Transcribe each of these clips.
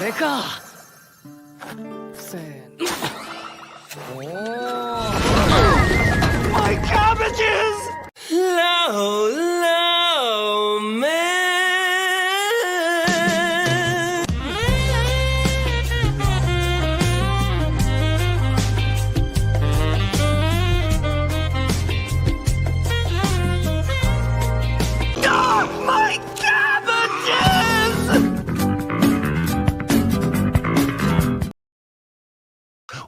My cabbages! Low, low, man. Ah, my cabbages!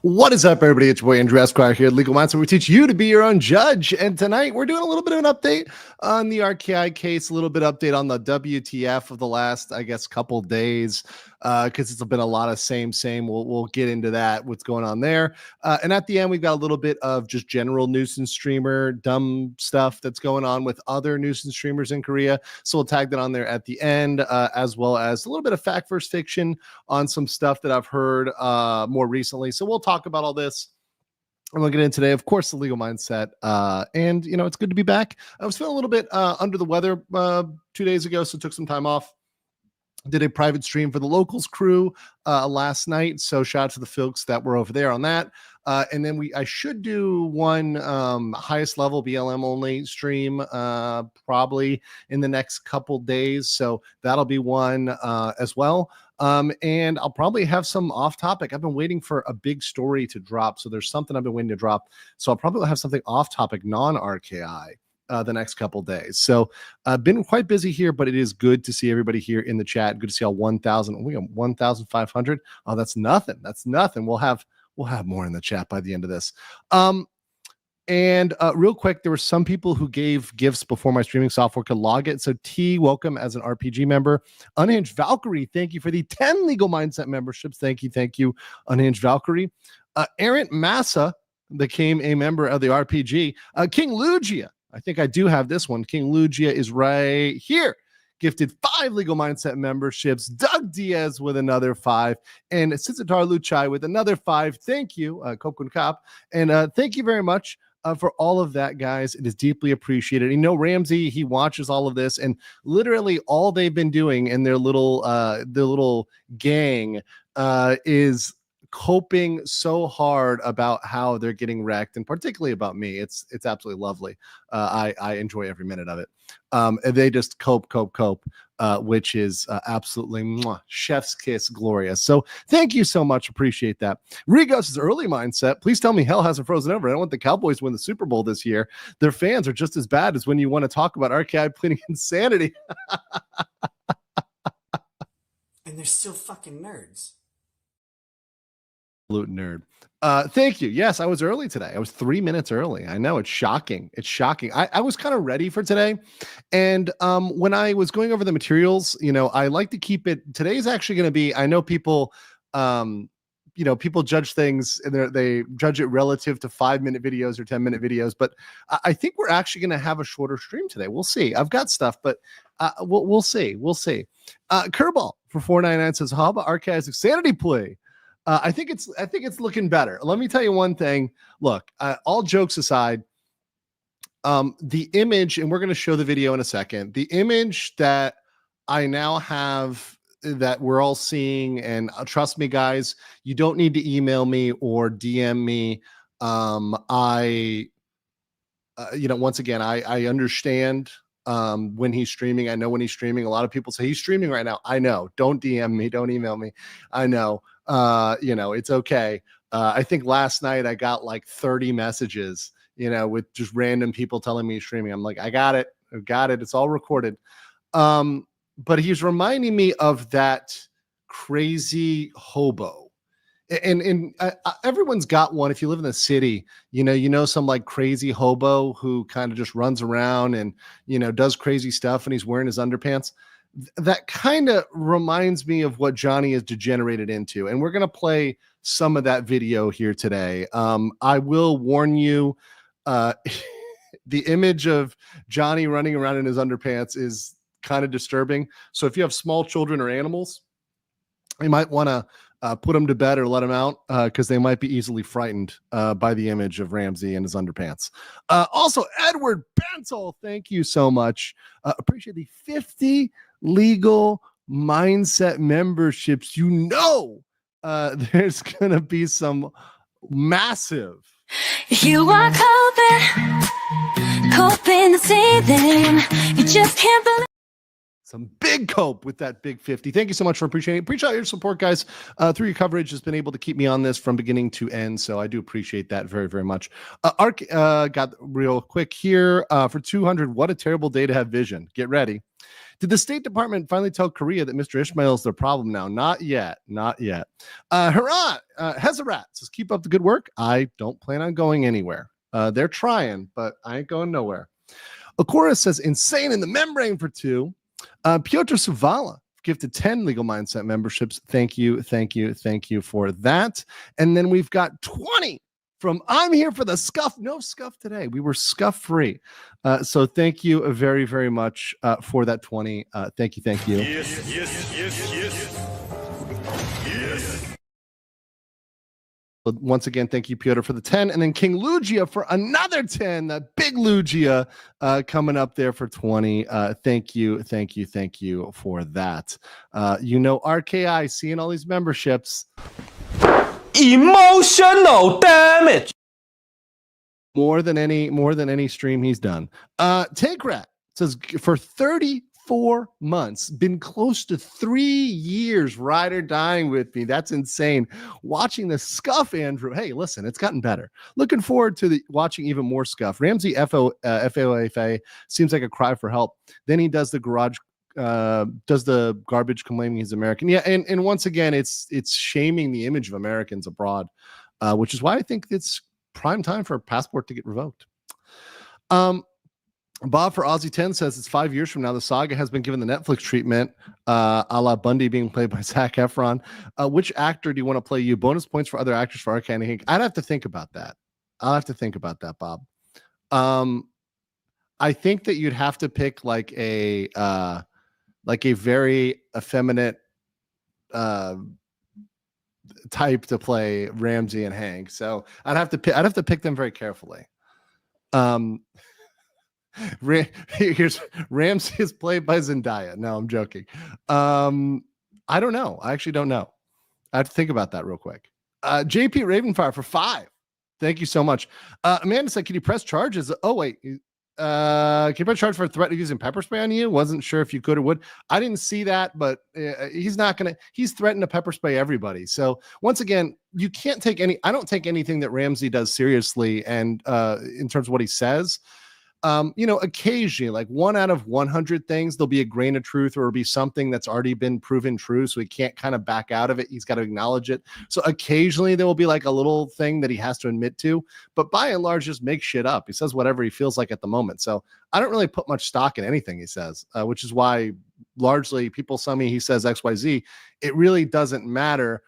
What is up, everybody? It's your boy Andrew Esquire here at Legal Mindset, where we teach you to be your own judge. And tonight we're doing a little bit of an update on the RKI case, a little bit of update on the WTF of the last, I guess, couple days, because it's been a lot of same. We'll get into that, what's going on there. And at the end, we've got a little bit of just general nuisance streamer, dumb stuff that's going on with other nuisance streamers in Korea. So we'll tag that on there at the end, as well as a little bit of fact versus fiction on some stuff that I've heard more recently. So we'll talk about all this. I'm going to get in today, of course, the legal mindset. And, you know, it's good to be back. I was feeling a little bit under the weather 2 days ago, so took some time off. Did a private stream for the locals crew last night. So shout out to the folks that were over there on that. And then I should do one highest level BLM only stream probably in the next couple days. So that'll be one as well. And I'll probably have some off topic. I've been waiting for a big story to drop. So there's something I've been waiting to drop. So I'll probably have something off topic, non-RKI. The next couple days. So I've been quite busy here, but it is good to see everybody here in the chat. Good to see all 1,000. We got 1,500. Oh, that's nothing. That's nothing. We'll have more in the chat by the end of this. And real quick, there were some people who gave gifts before my streaming software could log it. So T, welcome as an RPG member. Unhinged Valkyrie, thank you for the 10 Legal Mindset memberships. Thank you, Unhinged Valkyrie. Errant Massa became a member of the RPG. King Lugia, I think I do have this one. King Lugia is right here. Gifted 5 Legal Mindset memberships. Doug Diaz with another 5. And Sitsitar Luchai with another 5. Thank you, Kokun Kop. And thank you very much for all of that, guys. It is deeply appreciated. You know, Ramsey, he watches all of this, and literally all they've been doing in their little gang is coping so hard about how they're getting wrecked, and particularly about me. It's absolutely lovely. I enjoy every minute of it. And they just cope, which is absolutely chef's kiss glorious. So thank you so much. Appreciate that. Rigos' early mindset. Please tell me hell hasn't frozen over. I don't want the Cowboys to win the Super Bowl this year. Their fans are just as bad as when you want to talk about RKI pleading insanity. And they're still fucking nerds. Absolute nerd. Thank you. Yes, I was early today. I was 3 minutes early. I know, it's shocking. It's shocking. I was kind of ready for today. And when I was going over the materials, you know, I like to keep it. Today's actually going to be, I know people, you know, people judge things and they judge it relative to 5-minute videos or 10-minute videos, but I think we're actually going to have a shorter stream today. We'll see. I've got stuff, but we'll see. We'll see. Kerbal for $4.99 says, how about Archive's Insanity play? I think it's looking better. Let me tell you one thing. Look, all jokes aside, the image, and we're going to show the video in a second, the image that I now have that we're all seeing, and trust me, guys, you don't need to email me or DM me. You know, once again, I understand when he's streaming. I know when he's streaming. A lot of people say he's streaming right now. I know. Don't DM me. Don't email me. I know. You know, it's okay. I think last night I got like 30 messages, you know, with just random people telling me he's streaming. I'm like, I got it. It's all recorded. But he's reminding me of that crazy hobo. And everyone's got one. If you live in the city, you know, some like crazy hobo who kind of just runs around and, you know, does crazy stuff, and he's wearing his underpants. That kind of reminds me of what Johnny has degenerated into. And we're going to play some of that video here today. I will warn you, the image of Johnny running around in his underpants is kind of disturbing. So if you have small children or animals, you might want to put them to bed or let them out, because they might be easily frightened by the image of Ramsey and his underpants. Also, Edward Bensel, thank you so much. Appreciate the 50 legal mindset memberships, there's gonna be some massive. You are coping the ceiling. You just can't believe. Some big cope with that big 50. Thank you so much for appreciating it. Appreciate your support, guys. Through your coverage has been able to keep me on this from beginning to end. So I do appreciate that very, very much. Ark got real quick here for 200. What a terrible day to have vision. Get ready. Did the State Department finally tell Korea that Mr. Ishmael is their problem now? Not yet. Not yet. Hurrah! Hezarat says, keep up the good work. I don't plan on going anywhere. They're trying, but I ain't going nowhere. Akora says, insane in the membrane for 2. Piotr Suvala gifted 10 Legal Mindset memberships. Thank you for that. And then we've got 20 from I'm here for the scuff. No scuff today. We were scuff free. So thank you very, very much for that 20. Thank you. Yes. Once again, thank you, Piotr, for the 10. And then King Lugia for another 10. That big Lugia coming up there for 20. Thank you for that. RKI seeing all these memberships. Emotional damage. More than any stream he's done. Take Rat says for 34 months, been close to 3 years, ride or dying with me. That's insane. Watching the scuff, Andrew. Hey, listen, it's gotten better. Looking forward to watching even more scuff. Ramsey FOFA seems like a cry for help. Then he does the garbage claiming he's American. Yeah, and once again, it's shaming the image of Americans abroad, which is why I think it's prime time for a passport to get revoked. Bob for Aussie 10 says it's 5 years from now. The saga has been given the Netflix treatment, a la Bundy being played by Zac Efron. Which actor do you want to play you? Bonus points for other actors for Arcane Hank. I'd have to think about that. I'll have to think about that, Bob. I think that you'd have to pick like a very effeminate type to play Ramsey and Hank. So I'd have to pick them very carefully. Here's Ramsey is played by Zendaya. No, I'm joking. I don't know. I actually don't know. I have to think about that real quick. JP Ravenfire for 5. Thank you so much. Amanda said, can you press charges? Oh, wait. Can you press charge for a threat of using pepper spray on you? Wasn't sure if you could or would. I didn't see that, but he's threatened to pepper spray everybody. So once again, you can't take I don't take anything that Ramsey does seriously. And in terms of what he says, occasionally, like 1 out of 100 things, there'll be a grain of truth or it'll be something that's already been proven true. So he can't kind of back out of it. He's got to acknowledge it. So occasionally there will be like a little thing that he has to admit to, but by and large, just make shit up. He says whatever he feels like at the moment. So I don't really put much stock in anything he says, which is why largely people tell me he says XYZ. It really doesn't matter.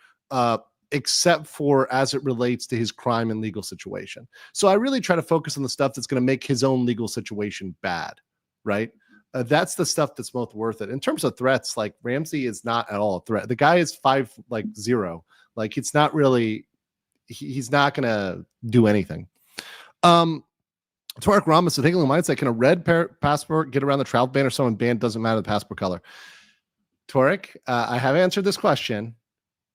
Except for as it relates to his crime and legal situation. So I really try to focus on the stuff that's going to make his own legal situation bad, right? That's the stuff that's most worth it. In terms of threats, like Ramsey is not at all a threat. The guy is 5'0". Like it's not really, he's not going to do anything. Tarek Ramos, the thinking mindset, can a red passport get around the travel ban or someone banned? Doesn't matter the passport color. Tarek, I have answered this question.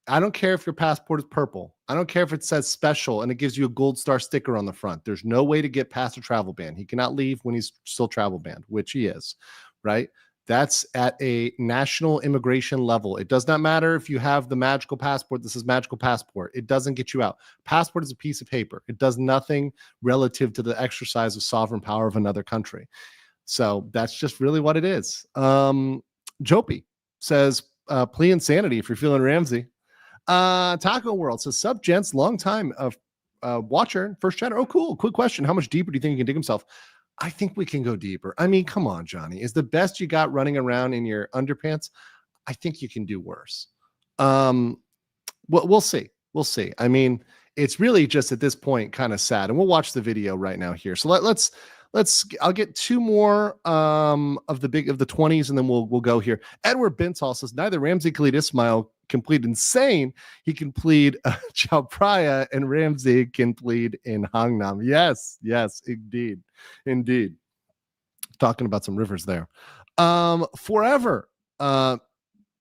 I don't care if your passport is purple. I don't care if it says special and it gives you a gold star sticker on the front. There's no way to get past a travel ban. He cannot leave when he's still travel banned, which he is, right? That's at a national immigration level. It does not matter if you have the magical passport. This is magical passport. It doesn't get you out. Passport is a piece of paper. It does nothing relative to the exercise of sovereign power of another country. So that's just really what it is. Jopie says, plea insanity if you're feeling Ramsey. Taco World says, sub gents, long time of watcher, first chatter. Oh, cool. Quick question. How much deeper do you think he can dig himself? I think we can go deeper. I mean, come on, Johnny. Is the best you got running around in your underpants? I think you can do worse. We'll see. We'll see. I mean, it's really just at this point kind of sad. And we'll watch the video right now here. So let's I'll get 2 more of the 20s and then we'll go here. Edward Bintal says neither Ramsey Khalid Ismail can plead insane. He can plead Chao Phraya, and Ramsey can plead in Hangnam. Yes, indeed. Talking about some rivers there. Forever.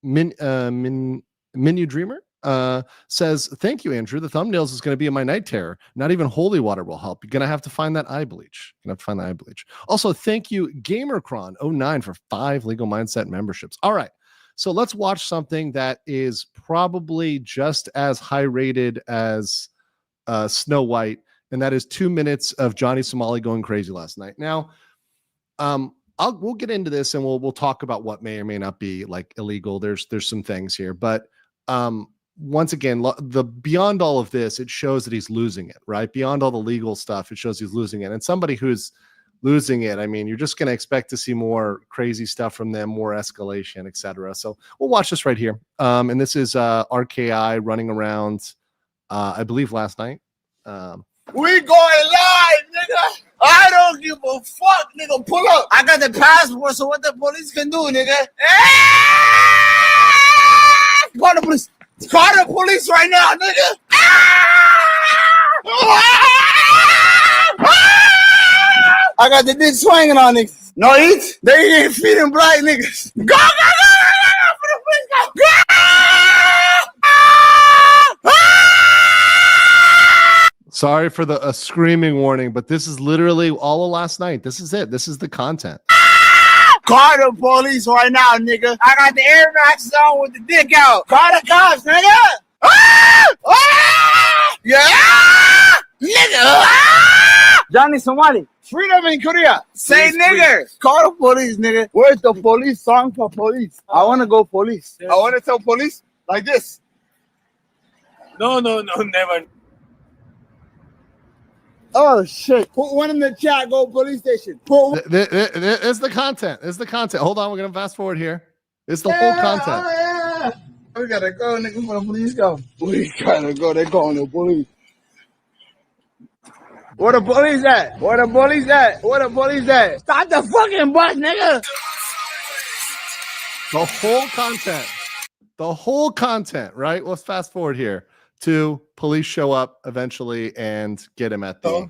Menu Dreamer says, thank you, Andrew. The thumbnails is going to be in my night terror. Not even holy water will help. You're going to have to find that eye bleach. Also, thank you, Gamercron09 for 5 Legal Mindset memberships. All right. So let's watch something that is probably just as high rated as Snow White, and that is 2 minutes of Johnny Somali going crazy last night. Now, we'll get into this and we'll talk about what may or may not be like illegal. There's some things here, but once again, beyond all of this, it shows that he's losing it, right? Beyond all the legal stuff, it shows he's losing it. And somebody who's losing it, I mean, you're just going to expect to see more crazy stuff from them, more escalation, etc. So we'll watch this right here. And this is RKI running around, I believe last night. We going live, nigga. I don't give a fuck, nigga. Pull up. I got the passport, so what the police can do, nigga? Call the police. Call the police right now, nigga. I got the dick swinging on niggas. No eat. They ain't feeding black niggas. Go, go, go, for the police, go. Sorry for the screaming warning, but this is literally all of last night. This is it. This is the content. Call the police right now, nigga. I got the air max on with the dick out. Call the cops, nigga. Yeah, nigga. Johnny Somali. Freedom in Korea. Say nigger. Call the police, nigga. Where's the police song for police? I want to go police. I want to tell police like this. No, never. Oh shit! Put one in the chat. Go police station. It's the content. It's the content. Hold on, we're gonna fast forward here. It's the whole content. Yeah. We gotta go, nigga. Where the police go? We gotta go. They calling the police. Where the police at? Where the police at? Where the police at? Stop the fucking bus, nigga. The whole content. The whole content. Right. Let's fast forward here to police show up eventually and get him at the.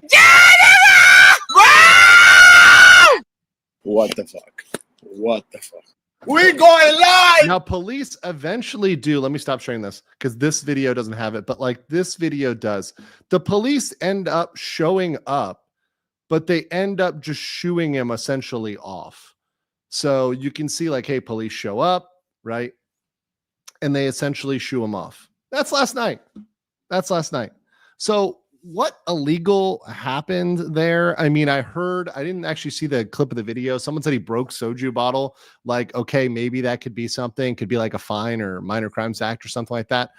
What the fuck? What the fuck? We going live. Now, police eventually do. Let me stop sharing this because this video doesn't have it, but like this video does. The police end up showing up, but they end up just shooing him essentially off. So you can see like, hey, police show up, right? And they essentially shoo him off. That's last night. So what illegal happened there? I mean, I didn't actually see the clip of the video. Someone said he broke soju bottle. Like, okay, maybe that could be something. Could be like a fine or Minor Crimes Act or something like that.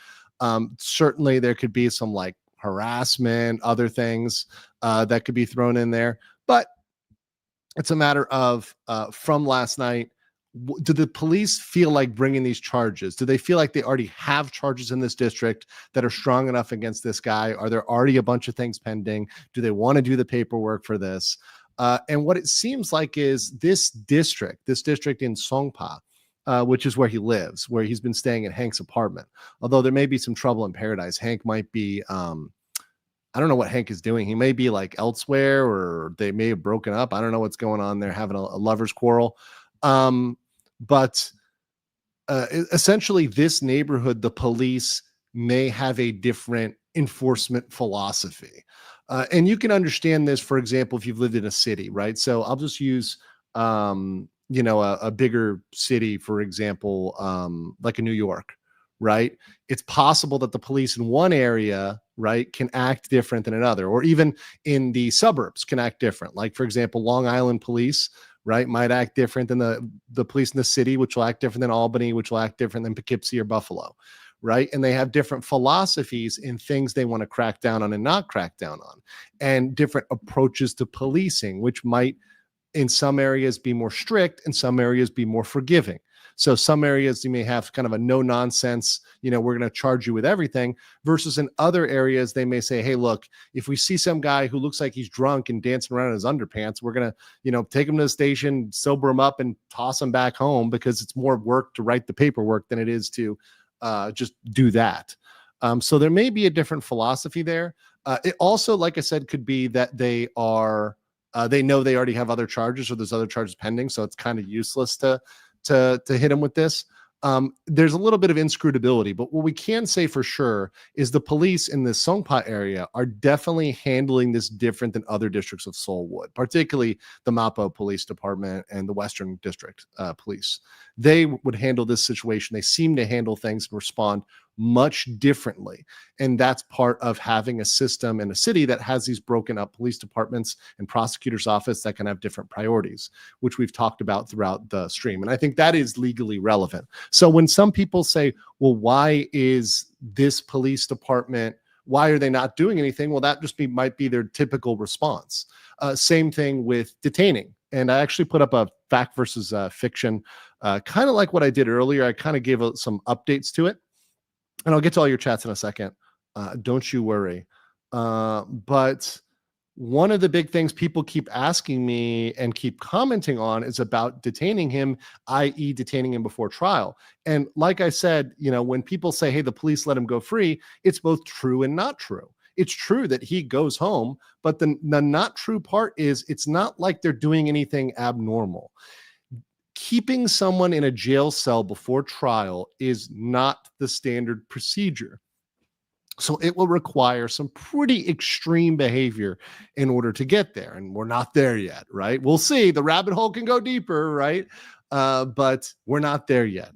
Certainly there could be some like harassment, other things that could be thrown in there. But it's a matter of from last night, do the police feel like bringing these charges? Do they feel like they already have charges in this district that are strong enough against this guy? Are there already a bunch of things pending? Do they want to do the paperwork for this? And what it seems like is this district in Songpa, which is where he lives, where he's been staying at Hank's apartment. Although there may be some trouble in paradise. Hank might be, I don't know what Hank is doing. He may be like elsewhere, or they may have broken up. I don't know what's going on. They're having a lover's quarrel. But essentially this neighborhood, the police may have a different enforcement philosophy. And you can understand this, for example, if you've lived in a city, right? So I'll just use, a bigger city, for example, like a New York, right? It's possible that the police in one area, right, can act different than another, or even in the suburbs can act different. Like, for example, Long Island police, right, might act different than the police in the city, which will act different than Albany, which will act different than Poughkeepsie or Buffalo, right? And they have different philosophies in things they want to crack down on and not crack down on, and different approaches to policing, which might in some areas be more strict, in some areas be more forgiving. So some areas you may have kind of a no nonsense, we're going to charge you with everything, versus in other areas, they may say, hey, look, if we see some guy who looks like he's drunk and dancing around in his underpants, we're going to, take him to the station, sober him up and toss him back home, because it's more work to write the paperwork than it is to just do that. So there may be a different philosophy there. It also, like I said, could be that they know they already have other charges, or there's other charges pending. So it's kind of useless to hit him with this. There's a little bit of inscrutability, but what we can say for sure is the police in the Songpa area are definitely handling this different than other districts of Seoul would, particularly the Mapo Police Department and the Western District Police. They would handle this situation. They seem to handle things and respond much differently. And that's part of having a system in a city that has these broken up police departments and prosecutor's office that can have different priorities, which we've talked about throughout the stream. And I think that is legally relevant. So when some people say, well, why is this police department, why are they not doing anything? Well, that just might be their typical response. Same thing with detaining. And I actually put up a fact versus fiction, kind of like what I did earlier. I kind of gave some updates to it. And I'll get to all your chats in a second. Don't you worry. But one of the big things people keep asking me and keep commenting on is about detaining him, i.e. detaining him before trial. And like I said, when people say, hey, the police let him go free, it's both true and not true. It's true that he goes home, but the not true part is it's not like they're doing anything abnormal. Keeping someone in a jail cell before trial is not the standard procedure. So it will require some pretty extreme behavior in order to get there. And we're not there yet, right? We'll see. The rabbit hole can go deeper, right? But we're not there yet.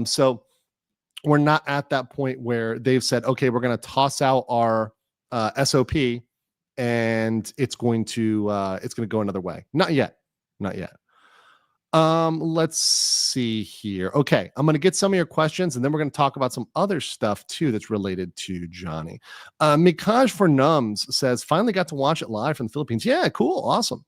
So we're not at that point where they've said, okay, we're going to toss out our SOP and it's going to go another way. Not yet. Not yet. Let's see here. Okay, I'm going to get some of your questions, and then we're going to talk about some other stuff too that's related to Johnny. Mikaj for Nums says, finally got to watch it live from the Philippines. Yeah, cool, awesome.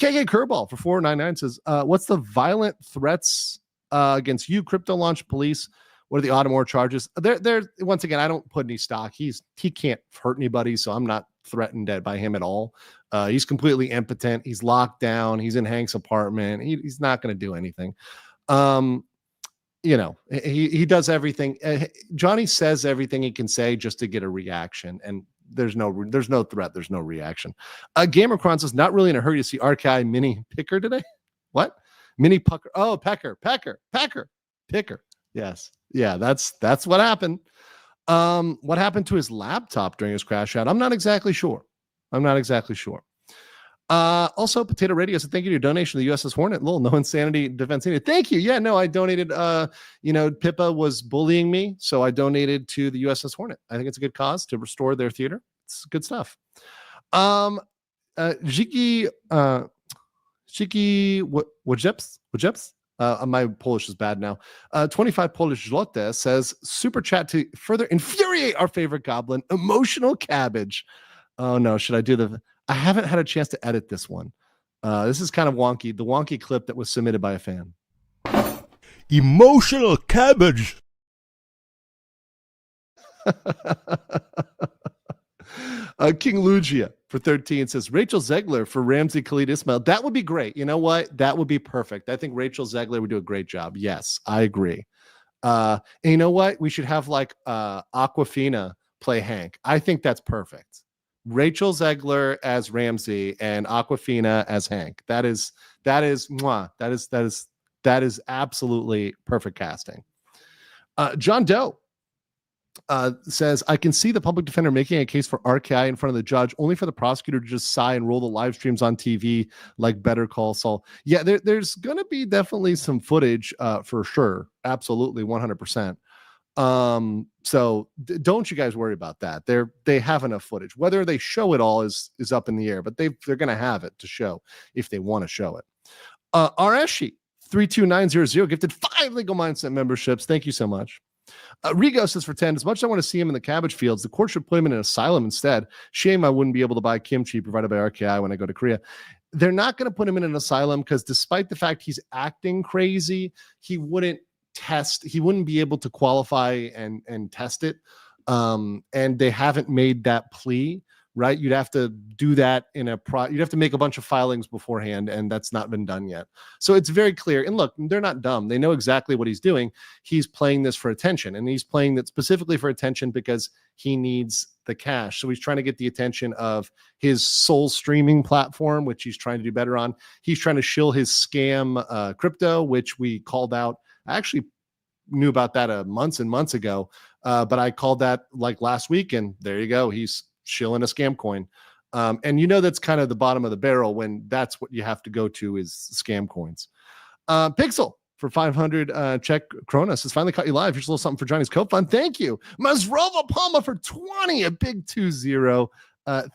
KK Kerbal for 499 says, what's the violent threats against you, crypto launch police? What are the Audemars charges? They're once again, I don't put any stock. He can't hurt anybody, so I'm not threatened by him at all. He's completely impotent. He's locked down. He's in Hank's apartment. He's not going to do anything. He does everything. Johnny says everything he can say just to get a reaction, and there's no threat. There's no reaction. Gamercron says, not really in a hurry to see RKI mini picker today. What? Mini pucker? Oh, pecker. Yes. Yeah, that's what happened. What happened to his laptop during his crash out? I'm not exactly sure. Also, Potato Radio said, thank you to your donation to the USS Hornet. Little no insanity defense. Thank you. Yeah, no, I donated. Pippa was bullying me, so I donated to the USS Hornet. I think it's a good cause to restore their theater. It's good stuff. Ziki Wajeps. My Polish is bad now. 25 Polish zlote says, super chat to further infuriate our favorite goblin, Emotional Cabbage. Oh no, should I do I haven't had a chance to edit this one. This is kind of wonky. The wonky clip that was submitted by a fan. Emotional Cabbage. King Lugia for 13 says, Rachel Zegler for Ramsey Khalid Ismail. That would be great. You know what? That would be perfect. I think Rachel Zegler would do a great job. Yes, I agree. And you know what? We should have like Aquafina play Hank. I think that's perfect. Rachel Zegler as Ramsey and Aquafina as Hank. That is absolutely perfect casting. John Doe says, I can see the public defender making a case for RKI in front of the judge, only for the prosecutor to just sigh and roll the live streams on TV like Better Call Saul. Yeah, there's going to be definitely some footage for sure. Absolutely, 100%. So don't you guys worry about that. They have enough footage. Whether they show it all is up in the air, but they're going to have it to show if they want to show it. Areshi 32900 gifted 5 Legal Mindset memberships. Thank you so much. Rigo says for 10, as much as I want to see him in the cabbage fields, the court should put him in an asylum instead. Shame I wouldn't be able to buy kimchi provided by RKI when I go to Korea. They're not going to put him in an asylum because despite the fact he's acting crazy, he wouldn't be able to qualify and test it. And they haven't made that plea, right? You'd have to do that you'd have to make a bunch of filings beforehand, and that's not been done yet. So it's very clear. And look, they're not dumb. They know exactly what he's doing. He's playing this for attention, and he's playing that specifically for attention because he needs the cash. So he's trying to get the attention of his sole streaming platform, which he's trying to do better on. He's trying to shill his scam crypto, which we called out. I actually knew about that months and months ago, but I called that like last week, and there you go. He's shilling a scam coin. And that's kind of the bottom of the barrel when that's what you have to go to is scam coins. Pixel for 500 check Kronos has finally caught you live. Here's a little something for Johnny's co-fund. Thank you. Masrova Palma for 20, a big 2-0.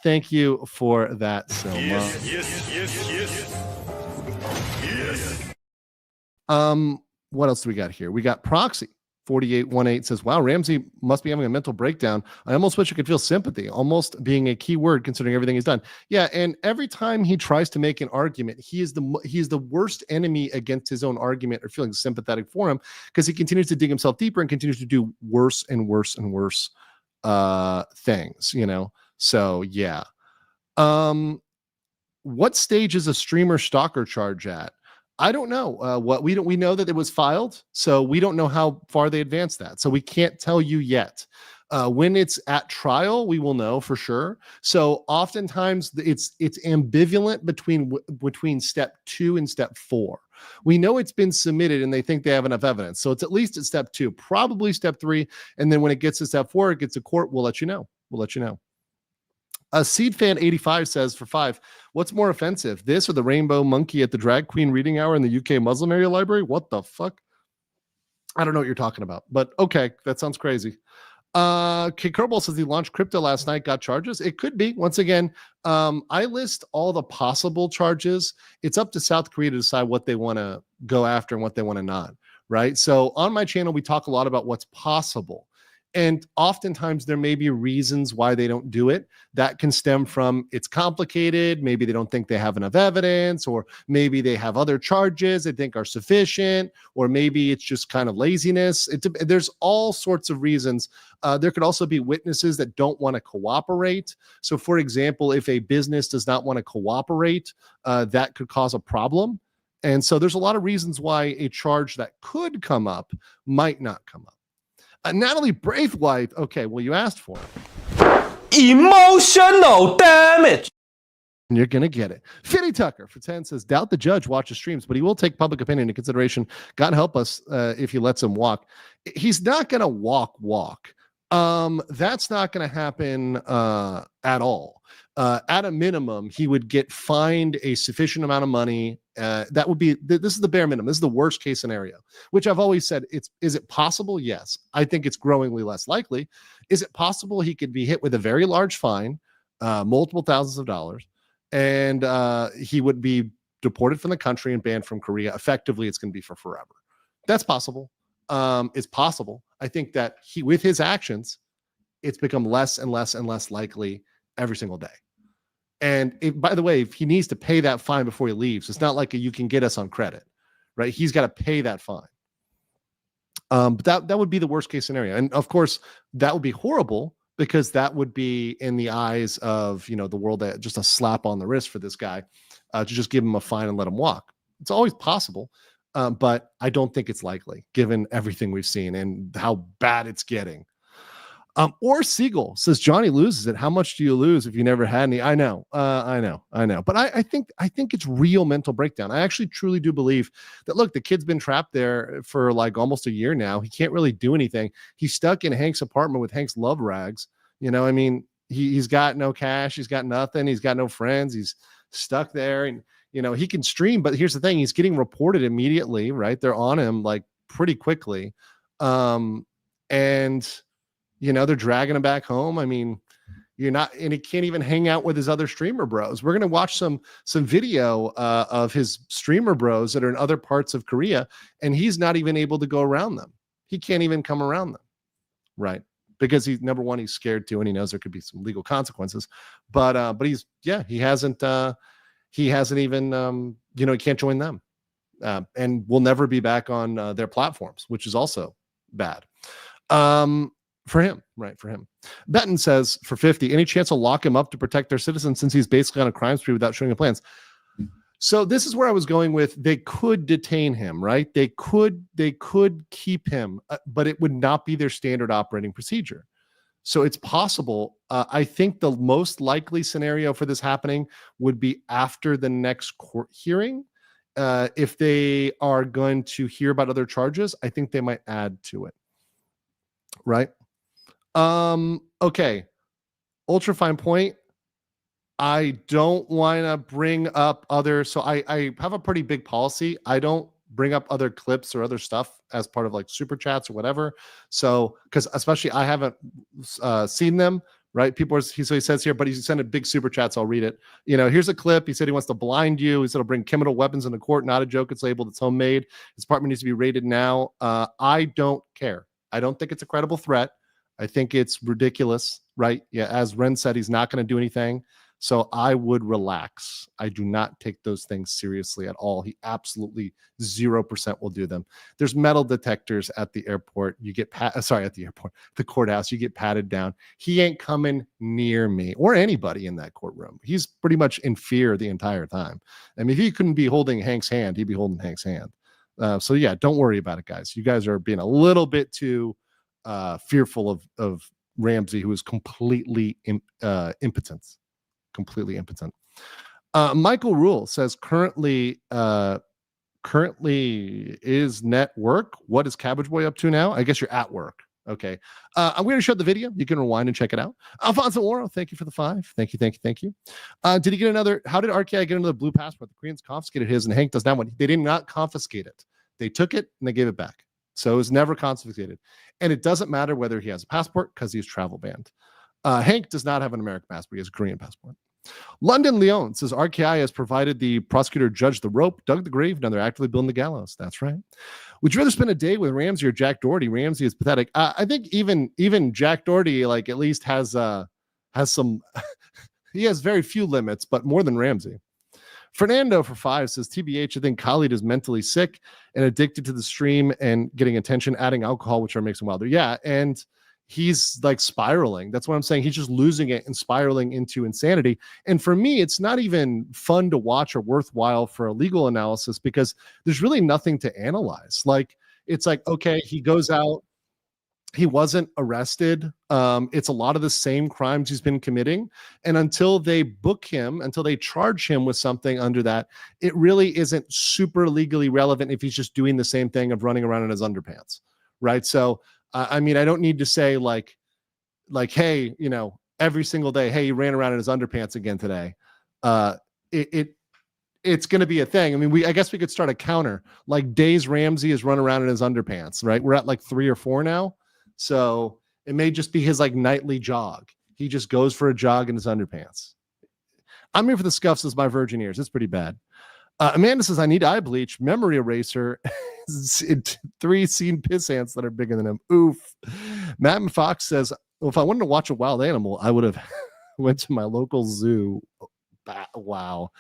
Thank you for that so much. Yes. What else do we got here? We got Proxy 4818 says, wow, Ramsey must be having a mental breakdown. I almost wish I could feel sympathy, almost being a key word considering everything he's done. Yeah, and every time he tries to make an argument, he is the worst enemy against his own argument or feeling sympathetic for him because he continues to dig himself deeper and continues to do worse and worse and worse things, So yeah. What stage is a streamer stalker charge at? I don't know. We know that it was filed, so we don't know how far they advanced that. So we can't tell you yet. When it's at trial, we will know for sure. So oftentimes it's ambivalent between step 2 and step 4. We know it's been submitted and they think they have enough evidence. So it's at least at step 2, probably step 3. And then when it gets to step 4, it gets to court. We'll let you know. Seed Fan 85 says for 5, what's more offensive, this or the rainbow monkey at the drag queen reading hour in the UK Muslim area library? What the fuck? I don't know what you're talking about, but okay, that sounds crazy. K. Kerbal says he launched crypto last night, got charges. It could be. Once again, I list all the possible charges. It's up to South Korea to decide what they want to go after and what they want to not, right? So on my channel, we talk a lot about what's possible. And oftentimes there may be reasons why they don't do it. That can stem from it's complicated. Maybe they don't think they have enough evidence, or maybe they have other charges they think are sufficient, or maybe it's just kind of laziness. There's all sorts of reasons. There could also be witnesses that don't want to cooperate. So for example, if a business does not want to cooperate, that could cause a problem. And so there's a lot of reasons why a charge that could come up might not come up. Natalie Braithwaite. Okay, well, you asked for it. Emotional damage. And you're going to get it. Fitty Tucker for 10 says, doubt the judge watches streams, but he will take public opinion into consideration. God help us if he lets him walk. He's not going to walk. That's not going to happen at all. At a minimum, he would get fined a sufficient amount of money. That would be, this is the bare minimum. This is the worst case scenario, which I've always said, is it possible? Yes. I think it's growingly less likely. Is it possible he could be hit with a very large fine, multiple thousands of dollars, and he would be deported from the country and banned from Korea? Effectively, it's going to be for forever. That's possible. It's possible. I think that with his actions, it's become less and less and less likely every single day. And by the way, if he needs to pay that fine before he leaves, it's not like you can get us on credit, right? He's got to pay that fine. But that would be the worst case scenario. And of course, that would be horrible because that would be in the eyes of, the world, just a slap on the wrist for this guy to just give him a fine and let him walk. It's always possible, but I don't think it's likely given everything we've seen and how bad it's getting. Or Siegel says Johnny loses it. How much do you lose if you never had any? I know. But I think it's real mental breakdown. I actually truly do believe that, look, the kid's been trapped there for like almost a year now. He can't really do anything. He's stuck in Hank's apartment with Hank's love rags. He's got no cash. He's got nothing. He's got no friends. He's stuck there, and he can stream, but here's the thing: he's getting reported immediately. Right, they're on him like pretty quickly, and they're dragging him back home. I mean, and he can't even hang out with his other streamer bros. We're going to watch some video of his streamer bros that are in other parts of Korea, and he's not even able to go around them. He can't even come around them, right? Because he's, number one, he's scared to, and he knows there could be some legal consequences. But he hasn't even, he can't join them, and will never be back on their platforms, which is also bad. For him. Benton says for 50, any chance to lock him up to protect their citizens since he's basically on a crime spree without showing the plans? So this is where I was going with, they could detain him, right? They could keep him, but it would not be their standard operating procedure. So it's possible. I think the most likely scenario for this happening would be after the next court hearing. if they are going to hear about other charges, I think they might add to it. Right? Okay. Ultra fine point. I don't want to bring up other. So I have a pretty big policy. I don't bring up other clips or other stuff as part of like super chats or whatever. So, because especially I haven't seen them, right? People are, so he says here, but he's sending big super chats. I'll read it. You know, here's a clip. He said he wants to blind you. He said he'll bring chemical weapons into court. Not a joke. It's labeled. It's homemade. His apartment needs to be raided now. I don't care. I don't think it's a credible threat. I think it's ridiculous, right? Yeah, as Ren said, he's not going to do anything. So I would relax. I do not take those things seriously at all. He absolutely 0% will do them. There's metal detectors at the airport. You get the courthouse. You get patted down. He ain't coming near me or anybody in that courtroom. He's pretty much in fear the entire time. I mean, if he couldn't be holding Hank's hand, he'd be holding Hank's hand. So yeah, don't worry about it, guys. You guys are being a little bit too fearful of Ramsey, who is completely impotent. Completely impotent. Michael Rule says currently is network. What is Cabbage Boy up to now? I guess you're at work. Okay. I'm going to show the video. You can rewind and check it out. Alfonso Oro, thank you for the 5. Thank you. Did he get another? How did RKI get another blue passport? The Koreans confiscated his and Hank does not want. They did not confiscate it. They took it and they gave it back. So it was never confiscated. And it doesn't matter whether he has a passport because he's travel banned. Hank does not have an American passport. He has a Korean passport. London Leon says RKI has provided the prosecutor judge the rope, dug the grave, now they're actively building the gallows. That's right. Would you rather spend a day with Ramsey or Jack Doherty? Ramsey is pathetic. I think even Jack Doherty, like, at least has some he has very few limits, but more than Ramsey. Fernando for 5 says TBH, I think Khalid is mentally sick and addicted to the stream and getting attention, adding alcohol, which makes him wilder. Yeah, and he's like spiraling. That's what I'm saying. He's just losing it and spiraling into insanity. And for me, it's not even fun to watch or worthwhile for a legal analysis because there's really nothing to analyze. Like, it's like, okay, he goes out, he wasn't arrested. It's a lot of the same crimes he's been committing. And until they book him, until they charge him with something under that, it really isn't super legally relevant if he's just doing the same thing of running around in his underpants, right? So I mean, I don't need to say like, hey, you know, every single day, hey, he ran around in his underpants again today. It's going to be a thing. I mean, I guess we could start a counter. Like, days Ramsey has run around in his underpants, right? We're at like 3 or 4 now. So it may just be his like nightly jog. He just goes for a jog in his underpants. I'm here for the scuffs as my virgin ears. It's pretty bad. Amanda says, I need eye bleach, memory eraser, 3 seen piss ants that are bigger than him. Oof. Matt and Fox says, well, if I wanted to watch a wild animal, I would have went to my local zoo. Wow.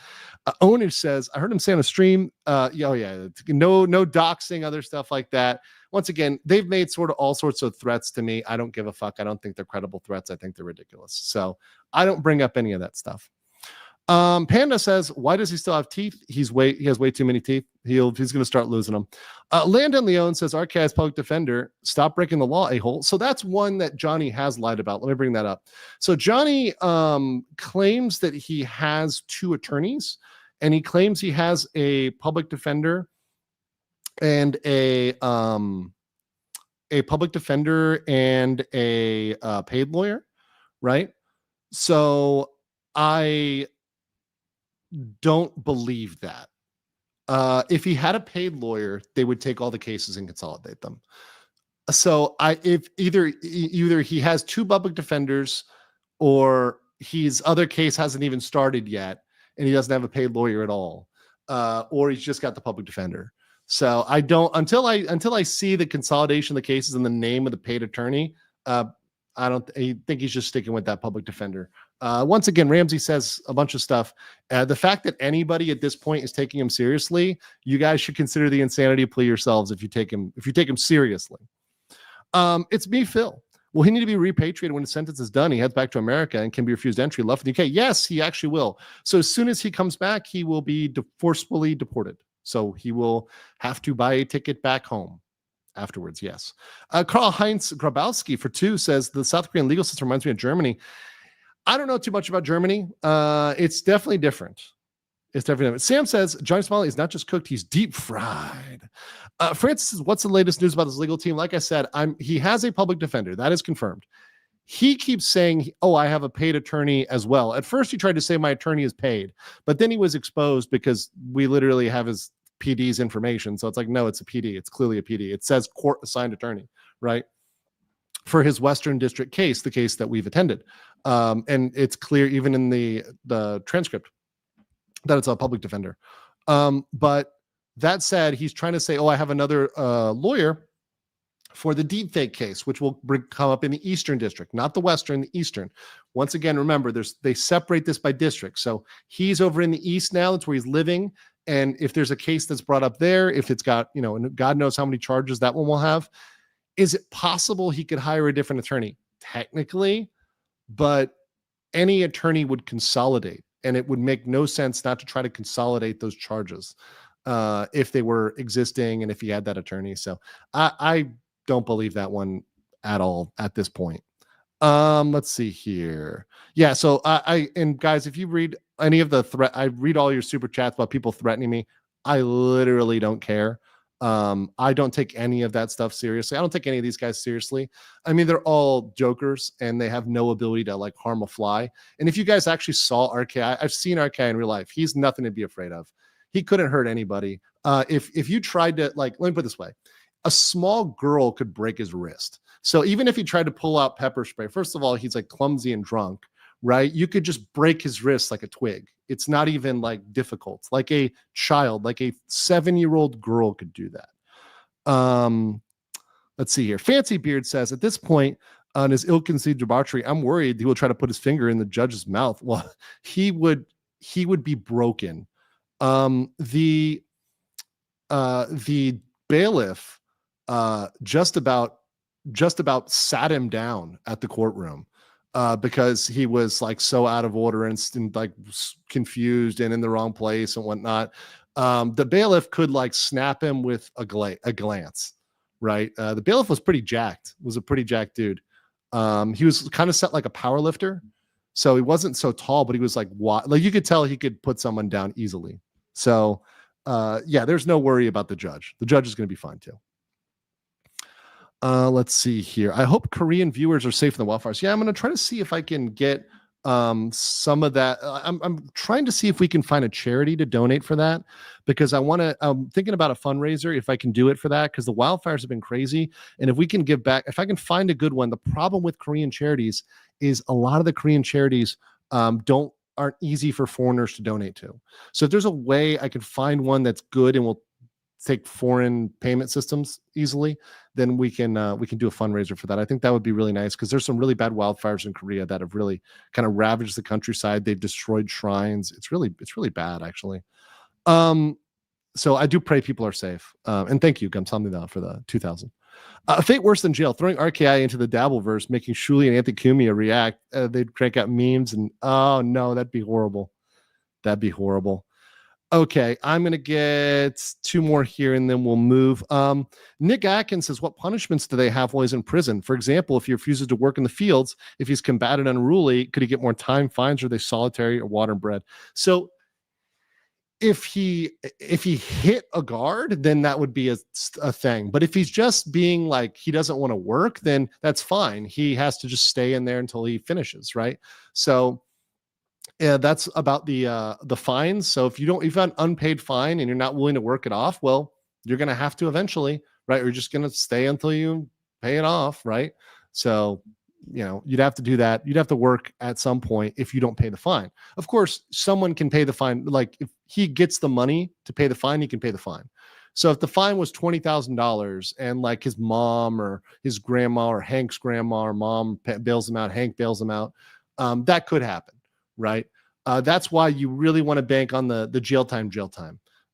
Owner says, I heard him say on a stream, no doxing, other stuff like that. Once again, they've made sort of all sorts of threats to me. I don't give a fuck. I don't think they're credible threats. I think they're ridiculous. So I don't bring up any of that stuff. Panda says, why does he still have teeth? He has way too many teeth. He's going to start losing them. Landon Leone says, RKI's public defender, stop breaking the law, a-hole. So that's one that Johnny has lied about. Let me bring that up. So Johnny claims that he has 2 attorneys, and he claims he has a public defender and a public defender and a paid lawyer, right? So I don't believe that. If he had a paid lawyer, they would take all the cases and consolidate them. So if either he has 2 public defenders, or his other case hasn't even started yet and he doesn't have a paid lawyer at all, or he's just got the public defender. So I don't, until I see the consolidation of the cases in the name of the paid attorney, I think he's just sticking with that public defender. Once again, Ramsey says a bunch of stuff. The fact that anybody at this point is taking him seriously, you guys should consider the insanity plea yourselves if you take him seriously. It's me, Phil. Will he need to be repatriated when his sentence is done? He heads back to America and can be refused entry, left in the UK. Yes, he actually will. So as soon as he comes back, he will be forcefully deported. So he will have to buy a ticket back home afterwards. Yes. Karl-Heinz Grabowski for 2 says the South Korean legal system reminds me of Germany. I don't know too much about Germany. It's definitely different. It's definitely. Sam says Johnny Somali is not just cooked; he's deep fried. Francis says, "What's the latest news about his legal team?" Like I said, he has a public defender that is confirmed. He keeps saying, "Oh, I have a paid attorney as well." At first, he tried to say my attorney is paid, but then he was exposed because we literally have his PD's information. So it's like, no, it's a PD. It's clearly a PD. It says court assigned attorney, right? For his Western District case, the case that we've attended, and it's clear even in the transcript that it's a public defender. But that said, he's trying to say, "Oh, I have another lawyer for the deepfake case," which will come up in the Eastern District, not the Western, the Eastern. Once again, remember, they separate this by district. So he's over in the East now. That's where he's living. And if there's a case that's brought up there, if it's got, and God knows how many charges that one will have, is it possible he could hire a different attorney? Technically, but any attorney would consolidate, and it would make no sense not to try to consolidate those charges if they were existing and if he had that attorney. So I don't believe that one at all at this point. Let's see here. Yeah, so and guys, if you read any of the I read all your super chats about people threatening me. I literally don't care. I don't take any of that stuff seriously. I don't take any of these guys seriously. I mean, they're all jokers and they have no ability to like harm a fly. And if you guys actually saw RKI, I've seen RKI in real life. He's nothing to be afraid of. He couldn't hurt anybody. If you tried to, like, let me put it this way, a small girl could break his wrist. So even if he tried to pull out pepper spray, first of all, he's like clumsy and drunk, right? You could just break his wrist like a twig. It's not even like difficult. Like a child, like a 7-year-old girl could do that. Let's see here. Fancy Beard says, at this point on his ill-conceived debauchery, I'm worried he will try to put his finger in the judge's mouth. Well, he would be broken. The bailiff just about sat him down at the courtroom because he was like so out of order and like confused and in the wrong place and whatnot. The bailiff could like snap him with a glance, right? The bailiff was pretty jacked, was a pretty jacked dude. He was kind of set like a power lifter. So he wasn't so tall, but he was like you could tell he could put someone down easily. So yeah, there's no worry about the judge. The judge is going to be fine too. Let's see here. I hope Korean viewers are safe in the wildfires. Yeah, I'm going to try to see if I can get some of that. I'm trying to see if we can find a charity to donate for that, because I'm thinking about a fundraiser if I can do it for that, because the wildfires have been crazy. And if we can give back, if I can find a good one, the problem with Korean charities is a lot of the Korean charities aren't easy for foreigners to donate to. So if there's a way I could find one that's good and will take foreign payment systems easily, then we can do a fundraiser for that. I think that would be really nice, because there's some really bad wildfires in Korea that have really kind of ravaged the countryside. They've destroyed shrines. It's really bad, actually. So I do pray people are safe. And thank you, Gamsamnida, for the 2000. A fate worse than jail, throwing RKI into the Dabbleverse, making Shuli and Anthony Cumia react. They'd crank out memes, and oh no, that'd be horrible. That'd be horrible. Okay, I'm going to get 2 more here and then we'll move. Nick Atkins says, what punishments do they have while he's in prison? For example, if he refuses to work in the fields, if he's combated unruly, could he get more time, fines, or are they solitary or water and bread? So if he hit a guard, then that would be a thing. But if he's just being like, he doesn't want to work, then that's fine. He has to just stay in there until he finishes, right? So that's about the fines. So if you've got an unpaid fine and you're not willing to work it off, well, you're going to have to eventually, right? Or you're just going to stay until you pay it off, right? So, you'd have to do that. You'd have to work at some point if you don't pay the fine. Of course, someone can pay the fine. Like if he gets the money to pay the fine, he can pay the fine. So if the fine was $20,000 and like his mom or his grandma or Hank's grandma or mom bails him out, Hank bails him out, that could happen. Right. That's why you really want to bank on the jail time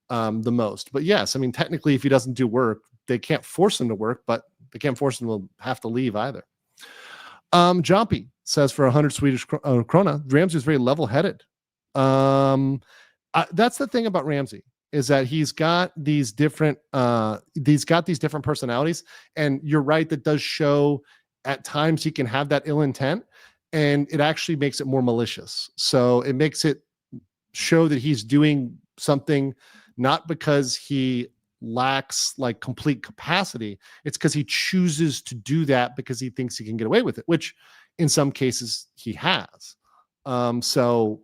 the most. But yes, I mean, technically, if he doesn't do work, they can't force him to work, but they can't force him to have to leave either. Jompy says for 100 Swedish krona, Ramsey is very level-headed. That's the thing about Ramsey, is that he's got these different personalities, and you're right, that does show at times he can have that ill intent. And it actually makes it more malicious. So it makes it show that he's doing something not because he lacks like complete capacity. It's because he chooses to do that because he thinks he can get away with it, which in some cases he has. So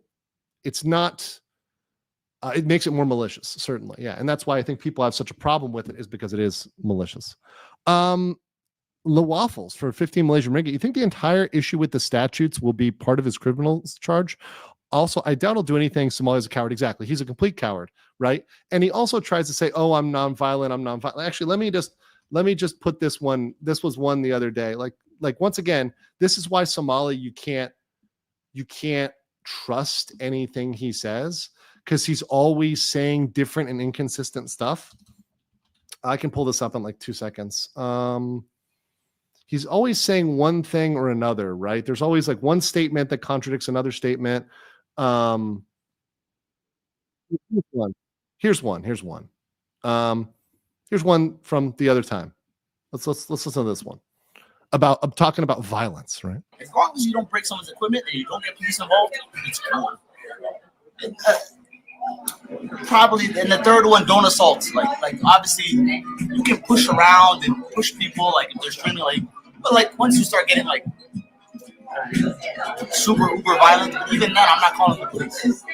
it's not, it makes it more malicious, certainly. Yeah. And that's why I think people have such a problem with it, is because it is malicious. La Waffles for 15 Malaysian ringgit. You think the entire issue with the statutes will be part of his criminal charge? Also, I doubt he'll do anything. Somali's a coward. Exactly. He's a complete coward, right? And he also tries to say, oh, I'm nonviolent. I'm nonviolent. Actually, let me just put this one. This was one the other day. Like once again, this is why Somali, you can't trust anything he says, because he's always saying different and inconsistent stuff. I can pull this up in like 2 seconds. He's always saying one thing or another, right? There's always like one statement that contradicts another statement. Here's one. Here's one from the other time. Let's listen to this one. I'm talking about violence, right? As long as you don't break someone's equipment and you don't get police involved, it's cool. Probably, and the third one, don't assault. Like obviously, you can push around and push people, like if they're streaming, like, but like once you start getting like super uber violent, even then, I'm not calling the police.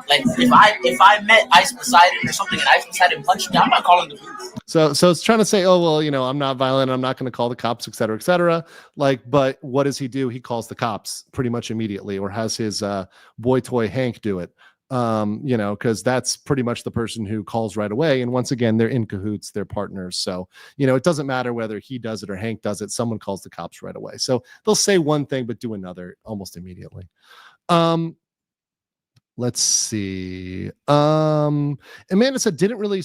Like if I met Ice Poseidon or something and Ice Poseidon punched me, I'm not calling the police. So it's trying to say, oh well, I'm not violent, I'm not going to call the cops, et cetera, et cetera. Like, but what does he do? He calls the cops pretty much immediately, or has his boy toy Hank do it. Because that's pretty much the person who calls right away. And once again, they're in cahoots, they're partners. So, it doesn't matter whether he does it or Hank does it. Someone calls the cops right away. So they'll say one thing, but do another almost immediately. Let's see. Amanda said, didn't really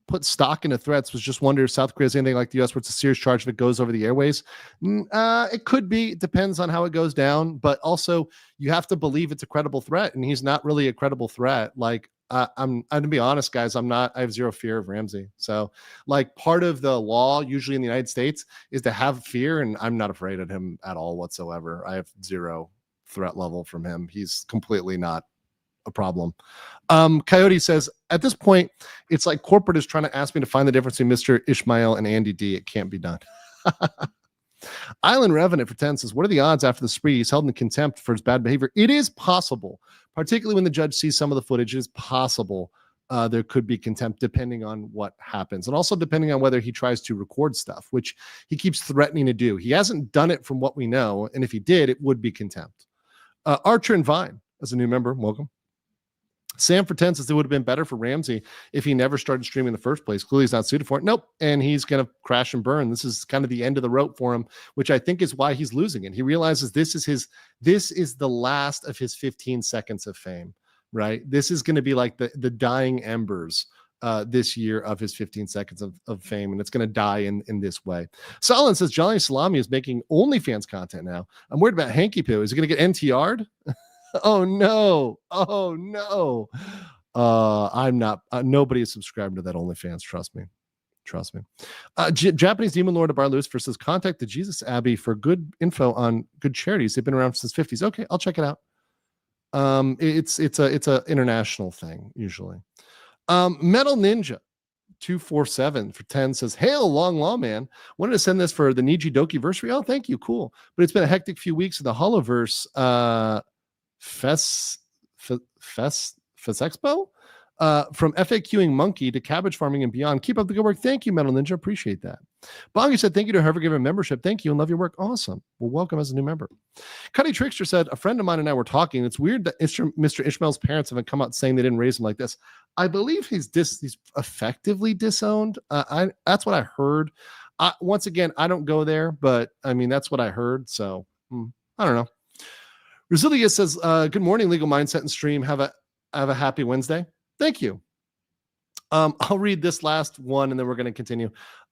put stock into threats, was just wonder if South Korea is anything like the US where it's a serious charge if it goes over the airways. It could be. It depends on how it goes down, but also you have to believe it's a credible threat, and he's not really a credible threat. Like I'm to be honest, guys, I have zero fear of Ramsey. So like part of the law usually in the United States is to have fear, and I'm not afraid of him at all whatsoever. I have zero threat level from him. He's completely not a problem. Coyote says, at this point, it's like corporate is trying to ask me to find the difference between Mr. Ishmael and Andy D. It can't be done. Island Revenant for 10 says, what are the odds after the spree he's held in contempt for his bad behavior? It is possible, particularly when the judge sees some of the footage. It is possible there could be contempt depending on what happens, and also depending on whether he tries to record stuff, which he keeps threatening to do. He hasn't done it from what we know, and if he did, it would be contempt. Archer and Vine, as a new member, welcome. Sam for 10 says it would have been better for Ramsey if he never started streaming in the first place. Clearly he's not suited for it. Nope. And he's going to crash and burn. This is kind of the end of the rope for him, which I think is why he's losing it. He realizes this is the last of his 15 seconds of fame, right? This is going to be like the dying embers this year of his 15 seconds of fame, and it's going to die in this way. Solon says Johnny Salami is making OnlyFans content now. I'm worried about Hanky Poo. Is he going to get NTR'd? Oh no. I'm not. Nobody is subscribed to that OnlyFans. Trust me. Japanese Demon Lord of Bar Lewis says, contact the Jesus Abbey for good info on good charities. They've been around since 50s. Okay, I'll check it out. It's a international thing usually. Metal Ninja 247 for 10 says, hail long lawman, wanted to send this for the Niji Doki versary. Oh, thank you, cool. But it's been a hectic few weeks in the Holoverse Fest Expo, from FAQing Monkey to cabbage farming and beyond. Keep up the good work. Thank you, Metal Ninja. Appreciate that. Bongi said, thank you to whoever gave a membership. Thank you and love your work. Awesome. Well, welcome as a new member. Cuddy Trickster said, a friend of mine and I were talking. It's weird that Mr. Ishmael's parents haven't come out saying they didn't raise him like this. I believe he's effectively disowned. That's what I heard. Once again, I don't go there, but I mean, that's what I heard. So I don't know. Resilia says, good morning, Legal Mindset and Stream. Have a happy Wednesday. Thank you. I'll read this last one and then we're going to continue.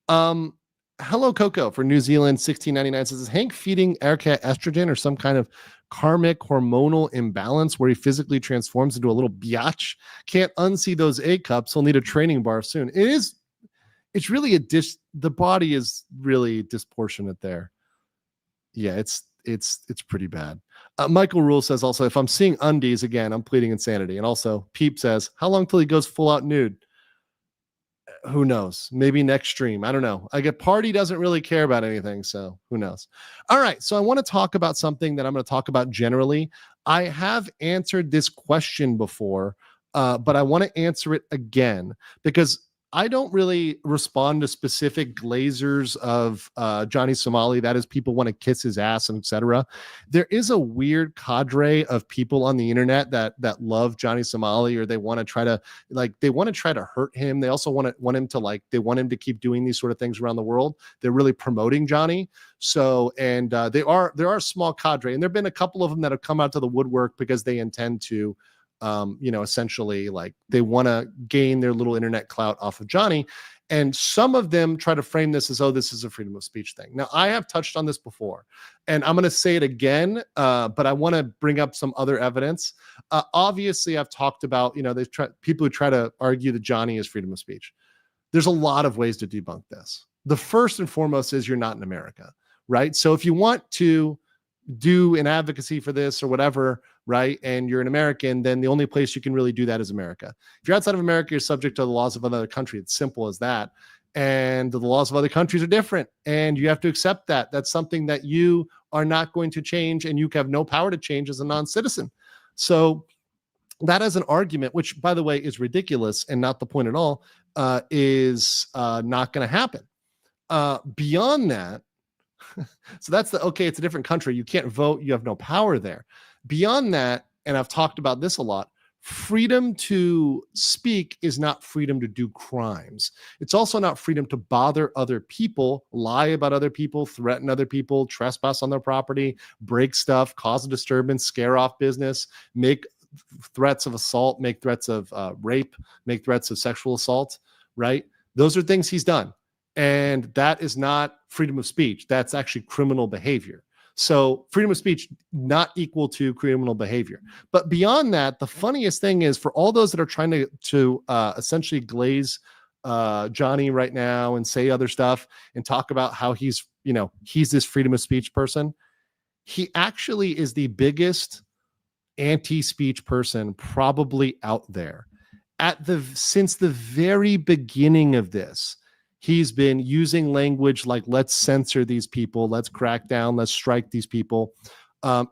Hello, Coco for New Zealand 1699 says, is Hank feeding Erica estrogen or some kind of karmic hormonal imbalance where he physically transforms into a little biatch? Can't unsee those A cups. He'll need a training bar soon. It's really the body is really disproportionate there. Yeah, it's pretty bad. Michael Rule says also, if I'm seeing undies again, I'm pleading insanity. And also Peep says, how long till he goes full out nude? Who knows? Maybe next stream. I don't know. I get Party doesn't really care about anything, so who knows? All right, so I want to talk about something that I'm going to talk about generally. I have answered this question before, but I want to answer it again because I don't really respond to specific glazers of Johnny Somali. That is, people want to kiss his ass and etc. There is a weird cadre of people on the internet that love Johnny Somali, or they want to try to hurt him. They also want him to keep doing these sort of things around the world. They're really promoting Johnny. So, and there are a small cadre, and there've been a couple of them that have come out to the woodwork because they intend to essentially like they want to gain their little internet clout off of Johnny. And some of them try to frame this as, oh, this is a freedom of speech thing. Now, I have touched on this before, and I'm going to say it again, but I want to bring up some other evidence. Obviously, I've talked about, people who try to argue that Johnny is freedom of speech. There's a lot of ways to debunk this. The first and foremost is you're not in America, right? So if you want to do an advocacy for this or whatever, right, and you're an American, then the only place you can really do that is America. If you're outside of America, you're subject to the laws of another country. It's simple as that. And the laws of other countries are different, and you have to accept that. That's something that you are not going to change, and you have no power to change as a non-citizen. So that as an argument, which, by the way, is ridiculous and not the point at all, is not going to happen. Beyond that, so that's it's a different country. You can't vote. You have no power there. Beyond that, and I've talked about this a lot, freedom to speak is not freedom to do crimes. It's also not freedom to bother other people, lie about other people, threaten other people, trespass on their property, break stuff, cause a disturbance, scare off business, make threats of assault, make threats of rape, make threats of sexual assault, right? Those are things he's done. And that is not freedom of speech. That's actually criminal behavior. So freedom of speech not equal to criminal behavior. But beyond that, the funniest thing is for all those that are trying to essentially glaze Johnny right now and say other stuff and talk about how he's this freedom of speech person, he actually is the biggest anti-speech person probably out there. Since the very beginning of this, he's been using language like, let's censor these people, let's crack down, let's strike these people.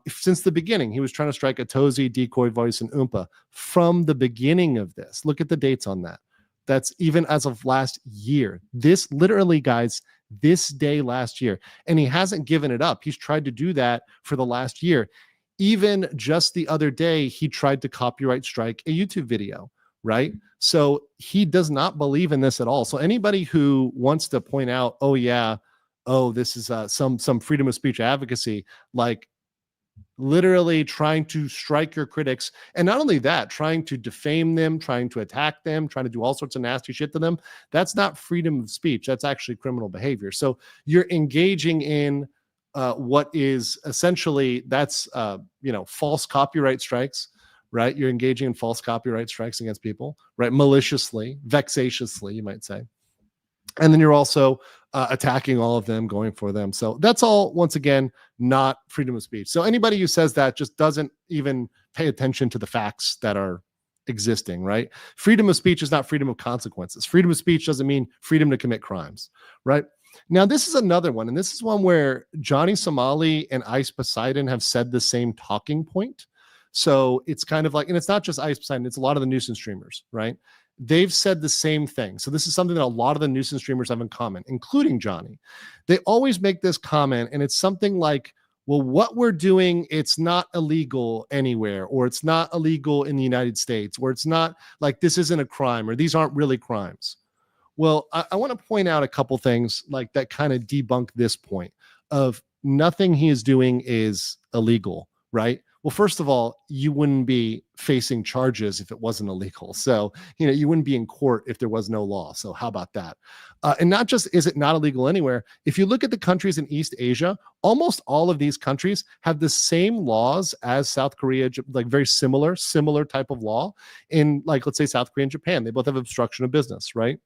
Since the beginning, he was trying to strike Atozi, Decoy Voice, and Oompa from the beginning of this. Look at the dates on that. That's even as of last year. This literally, guys, this day last year. And he hasn't given it up. He's tried to do that for the last year. Even just the other day, he tried to copyright strike a YouTube video. Right? So he does not believe in this at all. So anybody who wants to point out, this is some freedom of speech advocacy, like literally trying to strike your critics, and not only that, trying to defame them, trying to attack them, trying to do all sorts of nasty shit to them, that's not freedom of speech. That's actually criminal behavior. So you're engaging in what is essentially, that's false copyright strikes. Right? You're engaging in false copyright strikes against people, right? Maliciously, vexatiously, you might say. And then you're also attacking all of them, going for them. So that's all, once again, not freedom of speech. So anybody who says that just doesn't even pay attention to the facts that are existing, right? Freedom of speech is not freedom of consequences. Freedom of speech doesn't mean freedom to commit crimes, right? Now, this is another one, and this is one where Johnny Somali and Ice Poseidon have said the same talking point. So it's kind of like, and it's not just Ice Poseidon, it's a lot of the nuisance streamers, right? They've said the same thing. So this is something that a lot of the nuisance streamers have in common, including Johnny. They always make this comment, and it's something like, well, what we're doing, it's not illegal anywhere, or it's not illegal in the United States, or it's not like this isn't a crime, or these aren't really crimes. Well, I want to point out a couple things like that kind of debunk this point of nothing he is doing is illegal, right? Well, first of all, you wouldn't be facing charges if it wasn't illegal. So, you wouldn't be in court if there was no law. So how about that? And not just is it not illegal anywhere. If you look at the countries in East Asia, almost all of these countries have the same laws as South Korea, like very similar type of law in, like, let's say South Korea and Japan. They both have obstruction of business, right?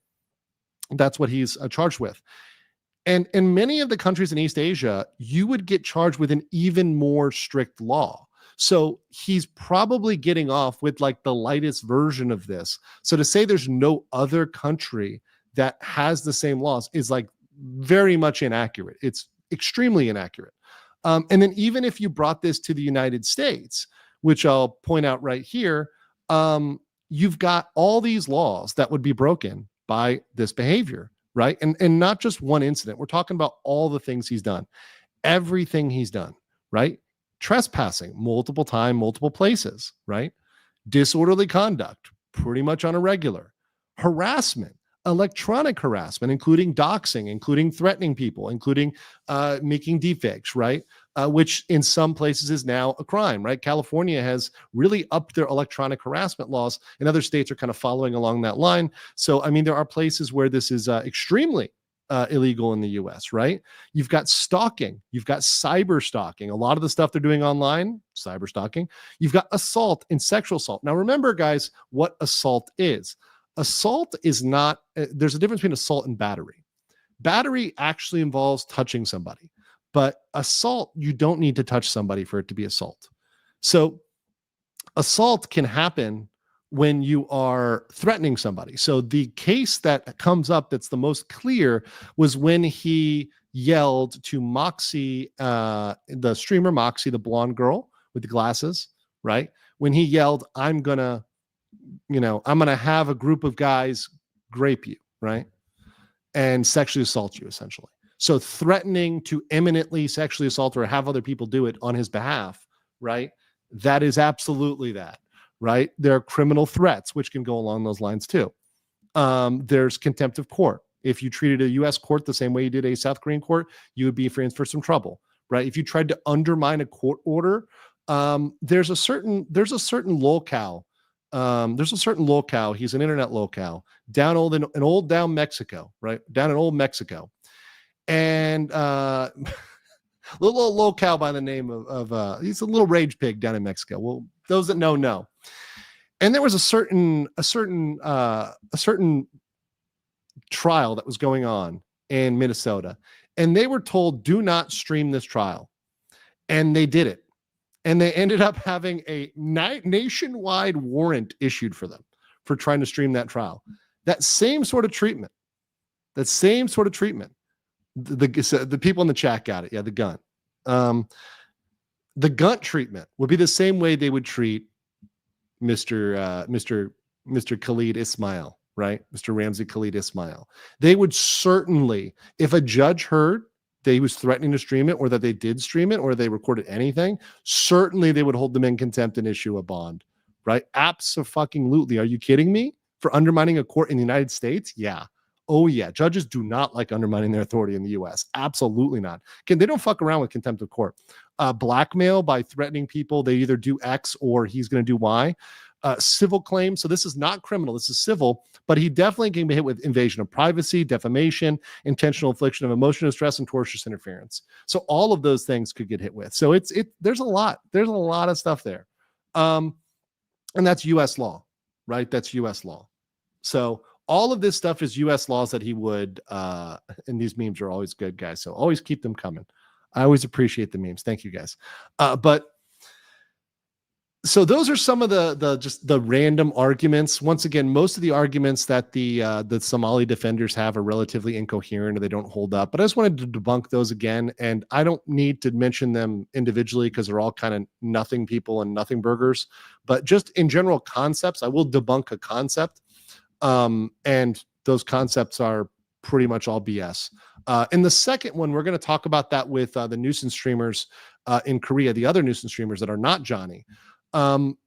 That's what he's charged with. And in many of the countries in East Asia, you would get charged with an even more strict law. So he's probably getting off with like the lightest version of this. So to say there's no other country that has the same laws is like very much inaccurate. It's extremely inaccurate. And then even if you brought this to the United States, which I'll point out right here, you've got all these laws that would be broken by this behavior, right? And not just one incident. We're talking about all the things he's done, everything he's done, right? Trespassing multiple times, multiple places, right? Disorderly conduct, pretty much on a regular. Harassment, electronic harassment, including doxing, including threatening people, including making deepfakes, right? Which in some places is now a crime, right? California has really upped their electronic harassment laws, and other states are kind of following along that line. So, I mean, there are places where this is extremely illegal in the US, right? You've got stalking, you've got cyber stalking. A lot of the stuff they're doing online, cyber stalking. You've got assault and sexual assault. Now, remember, guys, what assault is. Assault is not, there's a difference between assault and battery. Battery actually involves touching somebody, but assault, you don't need to touch somebody for it to be assault. So assault can happen when you are threatening somebody. So the case that comes up that's the most clear was when he yelled to Moxie, the streamer Moxie, the blonde girl with the glasses, right? When he yelled, I'm going to have a group of guys grape you, right? And sexually assault you, essentially. So threatening to imminently sexually assault or have other people do it on his behalf, right? That is absolutely that. Right? There are criminal threats, which can go along those lines too. There's contempt of court. If you treated a U.S. court the same way you did a South Korean court, you would be in for some trouble, right? If you tried to undermine a court order, there's a certain locale. There's a certain locale. He's an internet locale down down Mexico, right? Down in old Mexico, and little locale by the name of he's a little rage pig down in Mexico. Well, those that know. And there was a certain trial that was going on in Minnesota, and they were told, do not stream this trial. And they did it. And they ended up having a nationwide warrant issued for them for trying to stream that trial. That same sort of treatment. The people in the chat got it. Yeah, the gun. The gun treatment would be the same way they would treat Mr. Khalid Ismail, right? Mr. Ramzi Khalid Ismail. They would certainly, if a judge heard that he was threatening to stream it, or that they did stream it, or they recorded anything, certainly they would hold them in contempt and issue a bond, right? Abso-fucking-lutely. Are you kidding me? For undermining a court in the United States? Yeah. Oh, yeah. Judges do not like undermining their authority in the U.S. Absolutely not. Again, they don't fuck around with contempt of court. Blackmail by threatening people, they either do X or he's going to do Y. Civil claims. So this is not criminal. This is civil, but he definitely can be hit with invasion of privacy, defamation, intentional infliction of emotional distress, and tortious interference. So all of those things could get hit with. So there's a lot. There's a lot of stuff there. And that's U.S. law, right? That's U.S. law. So all of this stuff is U.S. laws that he would, and these memes are always good, guys. So always keep them coming. I always appreciate the memes. Thank you, guys. So those are some of the random arguments. Once again, most of the arguments that the Somali defenders have are relatively incoherent or they don't hold up. But I just wanted to debunk those again, and I don't need to mention them individually because they're all kind of nothing people and nothing burgers. But just in general concepts, I will debunk a concept, and those concepts are pretty much all BS. In the second one, we're going to talk about that with the nuisance streamers in Korea, the other nuisance streamers that are not Johnny.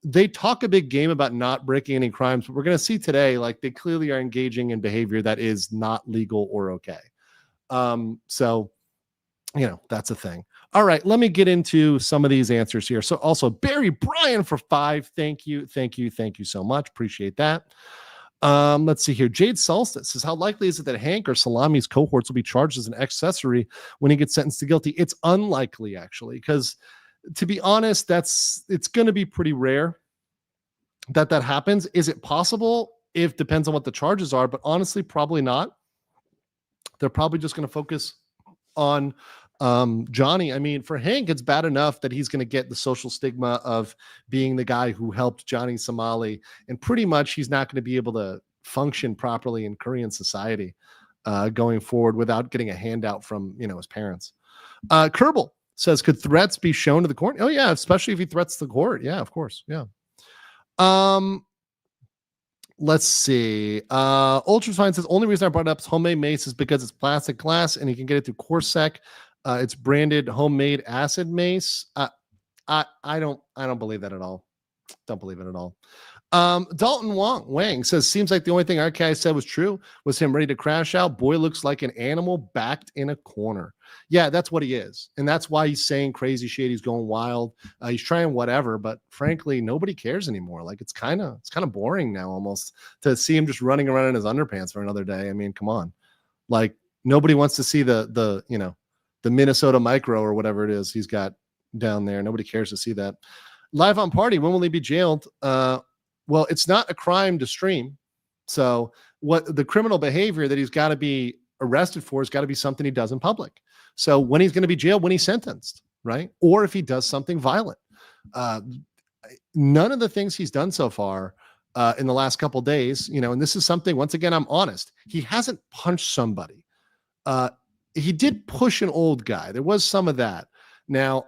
They talk a big game about not breaking any crimes, but we're going to see today, like, they clearly are engaging in behavior that is not legal or okay. So, that's a thing. All right, let me get into some of these answers here. So also Barry Bryan for 5. Thank you so much. Appreciate that. Let's see here. Jade Solstice says, how likely is it that Hank or Salami's cohorts will be charged as an accessory when he gets sentenced to guilty? It's unlikely, actually, because to be honest, it's going to be pretty rare that happens. Is it possible? Depends on what the charges are, but honestly, probably not. They're probably just going to focus on Johnny. I mean, for Hank, it's bad enough that he's going to get the social stigma of being the guy who helped Johnny Somali, and pretty much he's not going to be able to function properly in Korean society going forward without getting a handout from, his parents. Kerbal says, could threats be shown to the court? Oh yeah, especially if he threats the court. Yeah, of course. Yeah. Let's see. Ultrafine says, only reason I brought it up is homemade mace is because it's plastic glass and you can get it through Corsec. It's branded homemade acid mace. I don't believe that at all. Don't believe it at all. Dalton Wang says, seems like the only thing RKI said was true was him ready to crash out. Boy looks like an animal backed in a corner. Yeah, that's what he is. And that's why he's saying crazy shit. He's going wild. He's trying whatever, but frankly, nobody cares anymore. Like it's kind of boring now almost to see him just running around in his underpants for another day. I mean, come on. Like nobody wants to see the Minnesota Micro or whatever it is he's got down there. Nobody cares to see that. Live on Party, when will he be jailed? Well, it's not a crime to stream. So what the criminal behavior that he's got to be arrested for has got to be something he does in public. So when he's going to be jailed, when he's sentenced, right? Or if he does something violent. None of the things he's done so far in the last couple of days, and this is something, once again, I'm honest. He hasn't punched somebody. He did push an old guy. There was some of that. Now,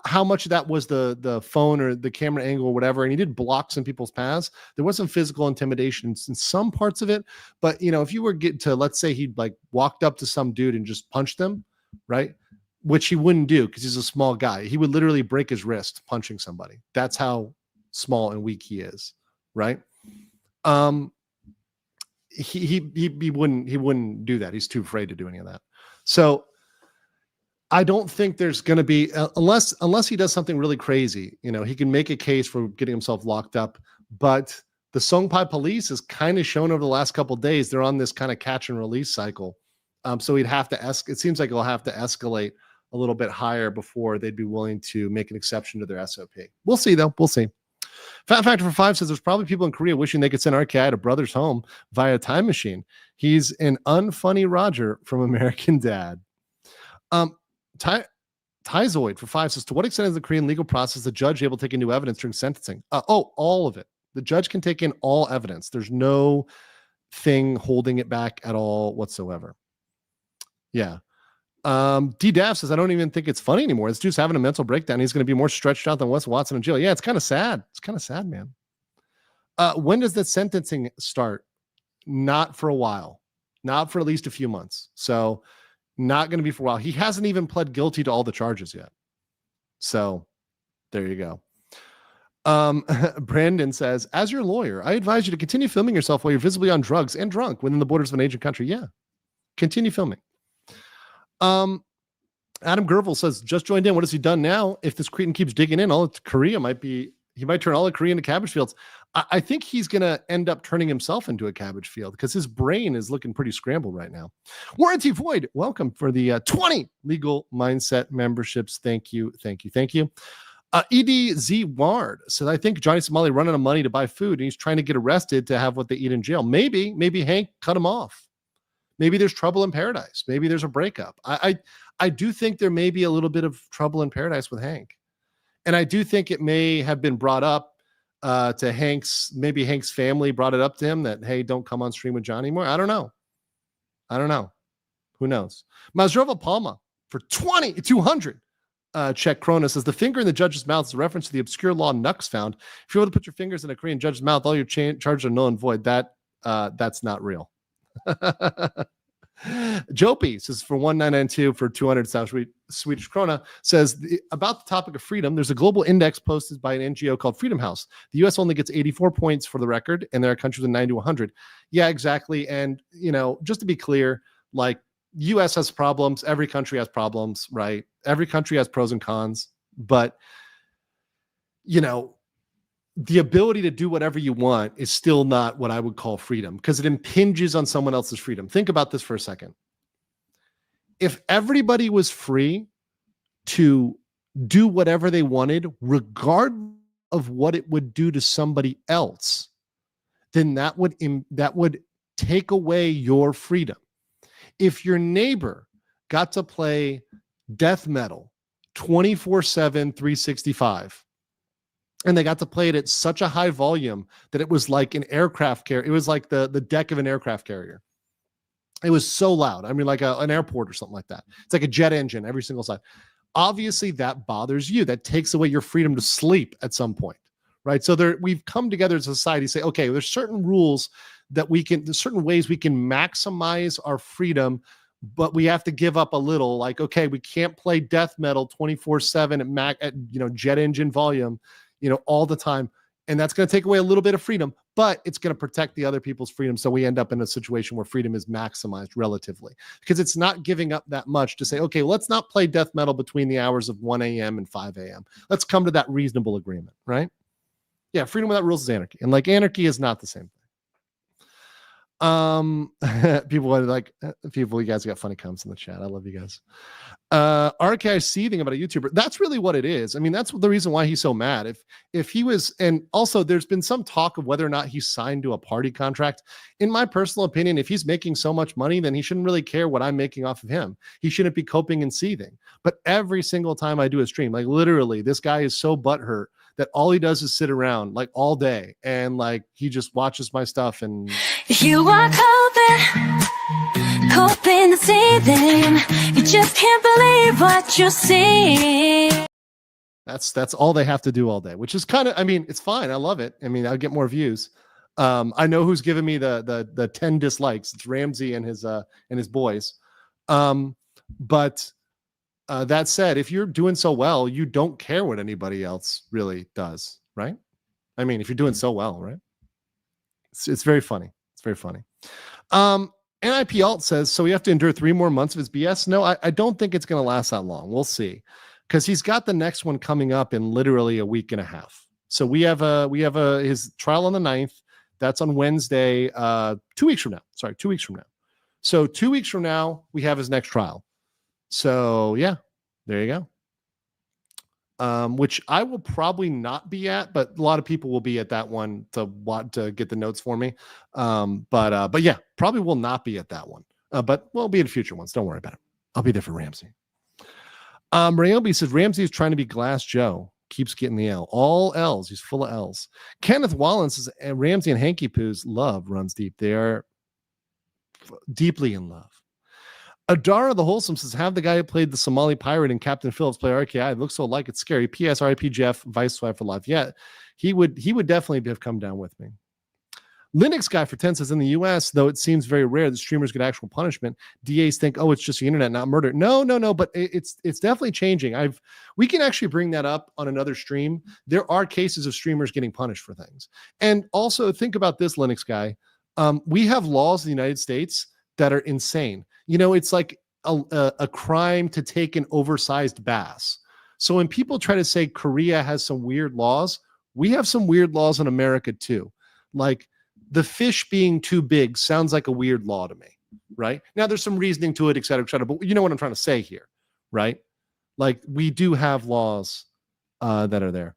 how much of that was the phone or the camera angle or whatever, and he did block some people's paths. There was some physical intimidation in some parts of it, but if you were getting to, let's say he like walked up to some dude and just punched them, right? Which he wouldn't do because he's a small guy. He would literally break his wrist punching somebody. That's how small and weak he is, right? He wouldn't do that. He's too afraid to do any of that. So I don't think there's going to be, unless he does something really crazy, he can make a case for getting himself locked up. But the Songpai police has kind of shown over the last couple of days, they're on this kind of catch and release cycle. So he'd have to it seems like he'll have to escalate a little bit higher before they'd be willing to make an exception to their SOP. We'll see though. We'll see. Fat Factor for 5 says there's probably people in Korea wishing they could send RKI to brother's home via time machine. He's an unfunny Roger from American Dad. Tyzoid for 5 says, to what extent is the Korean legal process the judge able to take in new evidence during sentencing? All of it. The judge can take in all evidence. There's no thing holding it back at all whatsoever. Yeah. D-Dav says, I don't even think it's funny anymore. This dude's having a mental breakdown. He's going to be more stretched out than Wes Watson in jail. Yeah, it's kind of sad. It's kind of sad, man. When does the sentencing start? Not for a while. Not for at least a few months. So not going to be for a while. He hasn't even pled guilty to all the charges yet. So there you go. Brandon says, as your lawyer, I advise you to continue filming yourself while you're visibly on drugs and drunk within the borders of an Asian country. Yeah. Continue filming. Adam Gervel says, just joined in. What has he done now? If this cretin keeps digging in, all of Korea he might turn all of Korea into cabbage fields. I think he's going to end up turning himself into a cabbage field because his brain is looking pretty scrambled right now. Warranty Void, welcome for the 20 legal mindset memberships. Thank you. EDZ Ward says, I think Johnny Somali running out of money to buy food and he's trying to get arrested to have what they eat in jail. Maybe Hank cut him off. Maybe there's trouble in paradise. Maybe there's a breakup. I do think there may be a little bit of trouble in paradise with Hank. And I do think it may have been brought up to maybe Hank's family brought it up to him that, hey, don't come on stream with Johnny anymore. I don't know. Who knows? Mazrova Palma for 200. Check Cronus says, the finger in the judge's mouth is a reference to the obscure law Nux found. If you were to put your fingers in a Korean judge's mouth, all your charges are null and void. That's not real. Jopi says for 1992 for 200 Swedish krona says about the topic of freedom. There's a global index posted by an NGO called Freedom House. The US only gets 84 points for the record, and there are countries with 90 to 100. Yeah, exactly. And just to be clear, like US has problems, every country has problems, right? Every country has pros and cons, but the ability to do whatever you want is still not what I would call freedom because it impinges on someone else's freedom. Think about this for a second. If everybody was free to do whatever they wanted, regardless of what it would do to somebody else, then that would take away your freedom. If your neighbor got to play death metal 24/7, 365. And they got to play it at such a high volume that it was like an aircraft carrier. It was like the deck of an aircraft carrier. It was so loud. I mean, like an airport or something like that. It's like a jet engine every single side. Obviously, that bothers you. That takes away your freedom to sleep at some point, right? So we've come together as a society to say, okay, there's certain rules that there's certain ways we can maximize our freedom, but we have to give up a little. Like, okay, we can't play death metal 24/7 at jet engine volume, all the time. And that's going to take away a little bit of freedom, but it's going to protect the other people's freedom. So we end up in a situation where freedom is maximized relatively, because it's not giving up that much to say, okay, let's not play death metal between the hours of 1 a.m. and 5 a.m. Let's come to that reasonable agreement, right? Yeah, freedom without rules is anarchy. And like anarchy is not the same thing. People are like, you guys got funny comments in the chat. I love you guys. RKIC thing about a YouTuber, that's really what it is. I mean, that's the reason why he's so mad. If he was, and also there's been some talk of whether or not he's signed to a party contract. In my personal opinion, if he's making so much money, then he shouldn't really care what I'm making off of him. He shouldn't be coping and seething. But every single time I do a stream, like literally, this guy is so butthurt that all he does is sit around like all day and like he just watches my stuff and You are coping the seething. You just can't believe what you see. that's all they have to do all day, which is kind of, I mean, it's fine. I love it. I mean, I'll get more views. I know who's giving me the 10 dislikes. It's Ramsey and his boys. But that said, if you're doing so well, you don't care what anybody else really does, right? I mean, if you're doing so well, right? It's very funny. It's very funny. NIP Alt says, so we have to endure 3 more months of his BS? No, I don't think it's going to last that long. We'll see. Because he's got the next one coming up in literally a week and a half. So we have his trial on the 9th. That's on Wednesday, 2 weeks from now. Sorry, 2 weeks from now. So 2 weeks from now, we have his next trial. So yeah, there you go. Which I will probably not be at, but a lot of people will be at that one to want to get the notes for me. But yeah, probably will not be at that one. But we'll be at future ones. Don't worry about it. I'll be there for Ramsey. Rayobi says Ramsey is trying to be Glass Joe. Keeps getting the L. All L's. He's full of L's. Kenneth Wallen says Ramsey and Hanky Poo's love runs deep. They are deeply in love. Adara the Wholesome says, have the guy who played the Somali pirate in Captain Phillips play RKI. It looks so alike, it's scary. P.S. R.I.P. Jeff, Vice Swipe for life. Yeah, he would definitely have come down with me. Linux Guy for 10 says, in the U.S., though it seems very rare that streamers get actual punishment, DAs think, oh, it's just the internet, not murder. No, but it's definitely changing. We can actually bring that up on another stream. There are cases of streamers getting punished for things. And also think about this, Linux Guy. We have laws in the United States that are insane. It's like a crime to take an oversized bass. So when people try to say Korea has some weird laws, we have some weird laws in America too. Like the fish being too big sounds like a weird law to me, right? Now there's some reasoning to it, et cetera, but you know what I'm trying to say here, right? Like we do have laws that are there.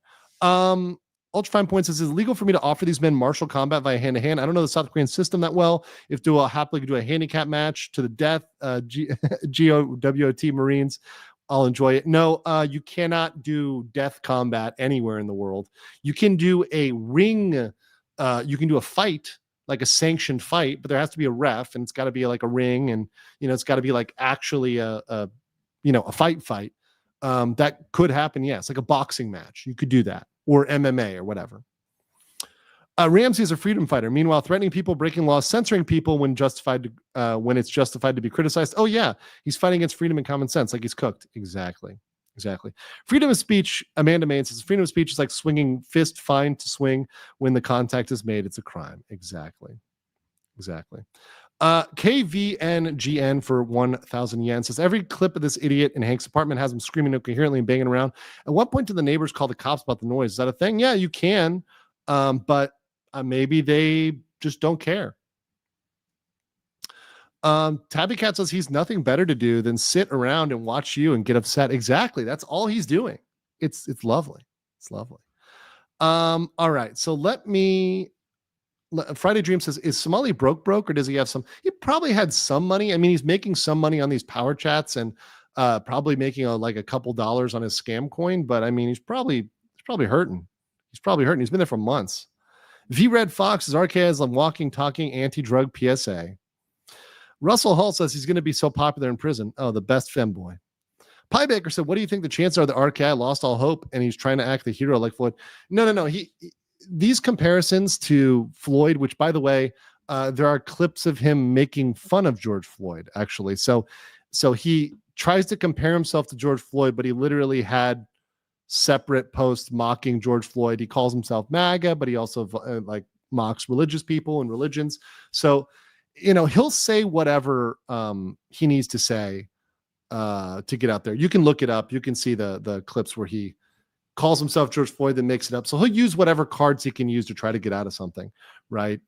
Ultrafine Point says, is it legal for me to offer these men martial combat via hand-to-hand? I don't know the South Korean system that well. If do a happily do a handicap match to the death, GOWOT Marines, I'll enjoy it. No, you cannot do death combat anywhere in the world. You can do a ring, you can do a fight, like a sanctioned fight, but there has to be a ref, and it's got to be like a ring, and it's got to be like actually a fight. That could happen, yes, like a boxing match. You could do that. Or MMA or whatever. Ramsey is a freedom fighter. Meanwhile, threatening people, breaking laws, censoring people when it's justified to be criticized. Oh yeah, he's fighting against freedom and common sense, like he's cooked. Exactly. Freedom of speech. Amanda Main says freedom of speech is like swinging fist. Fine to swing when the contact is made. It's a crime. Exactly. KVNGN for 1,000 yen says every clip of this idiot in Hank's apartment has him screaming incoherently and banging around. At what point do the neighbors call the cops about the noise? Is that a thing? Yeah, you can, but maybe they just don't care. Tabby Cat says he's nothing better to do than sit around and watch you and get upset. Exactly, that's all he's doing. It's lovely. All right, so let me Friday Dream says, is Somali broke, or does he have some? He probably had some money. I mean, he's making some money on these power chats and probably making like a couple dollars on his scam coin. But I mean, he's probably hurting. He's probably hurting. He's been there for months. V Red Fox is RK as a walking, talking anti-drug PSA. Russell Hall says he's going to be so popular in prison. Oh, the best femboy. Pie Baker said, what do you think the chances are that RKI lost all hope and he's trying to act the hero like Floyd? No. These comparisons to Floyd, which, by the way, there are clips of him making fun of George Floyd, actually. So he tries to compare himself to George Floyd, but he literally had separate posts mocking George Floyd. He calls himself MAGA, but he also like mocks religious people and religions. So, he'll say whatever he needs to say to get out there. You can look it up. You can see the clips where he calls himself George Floyd, then makes it up. So he'll use whatever cards he can use to try to get out of something, right?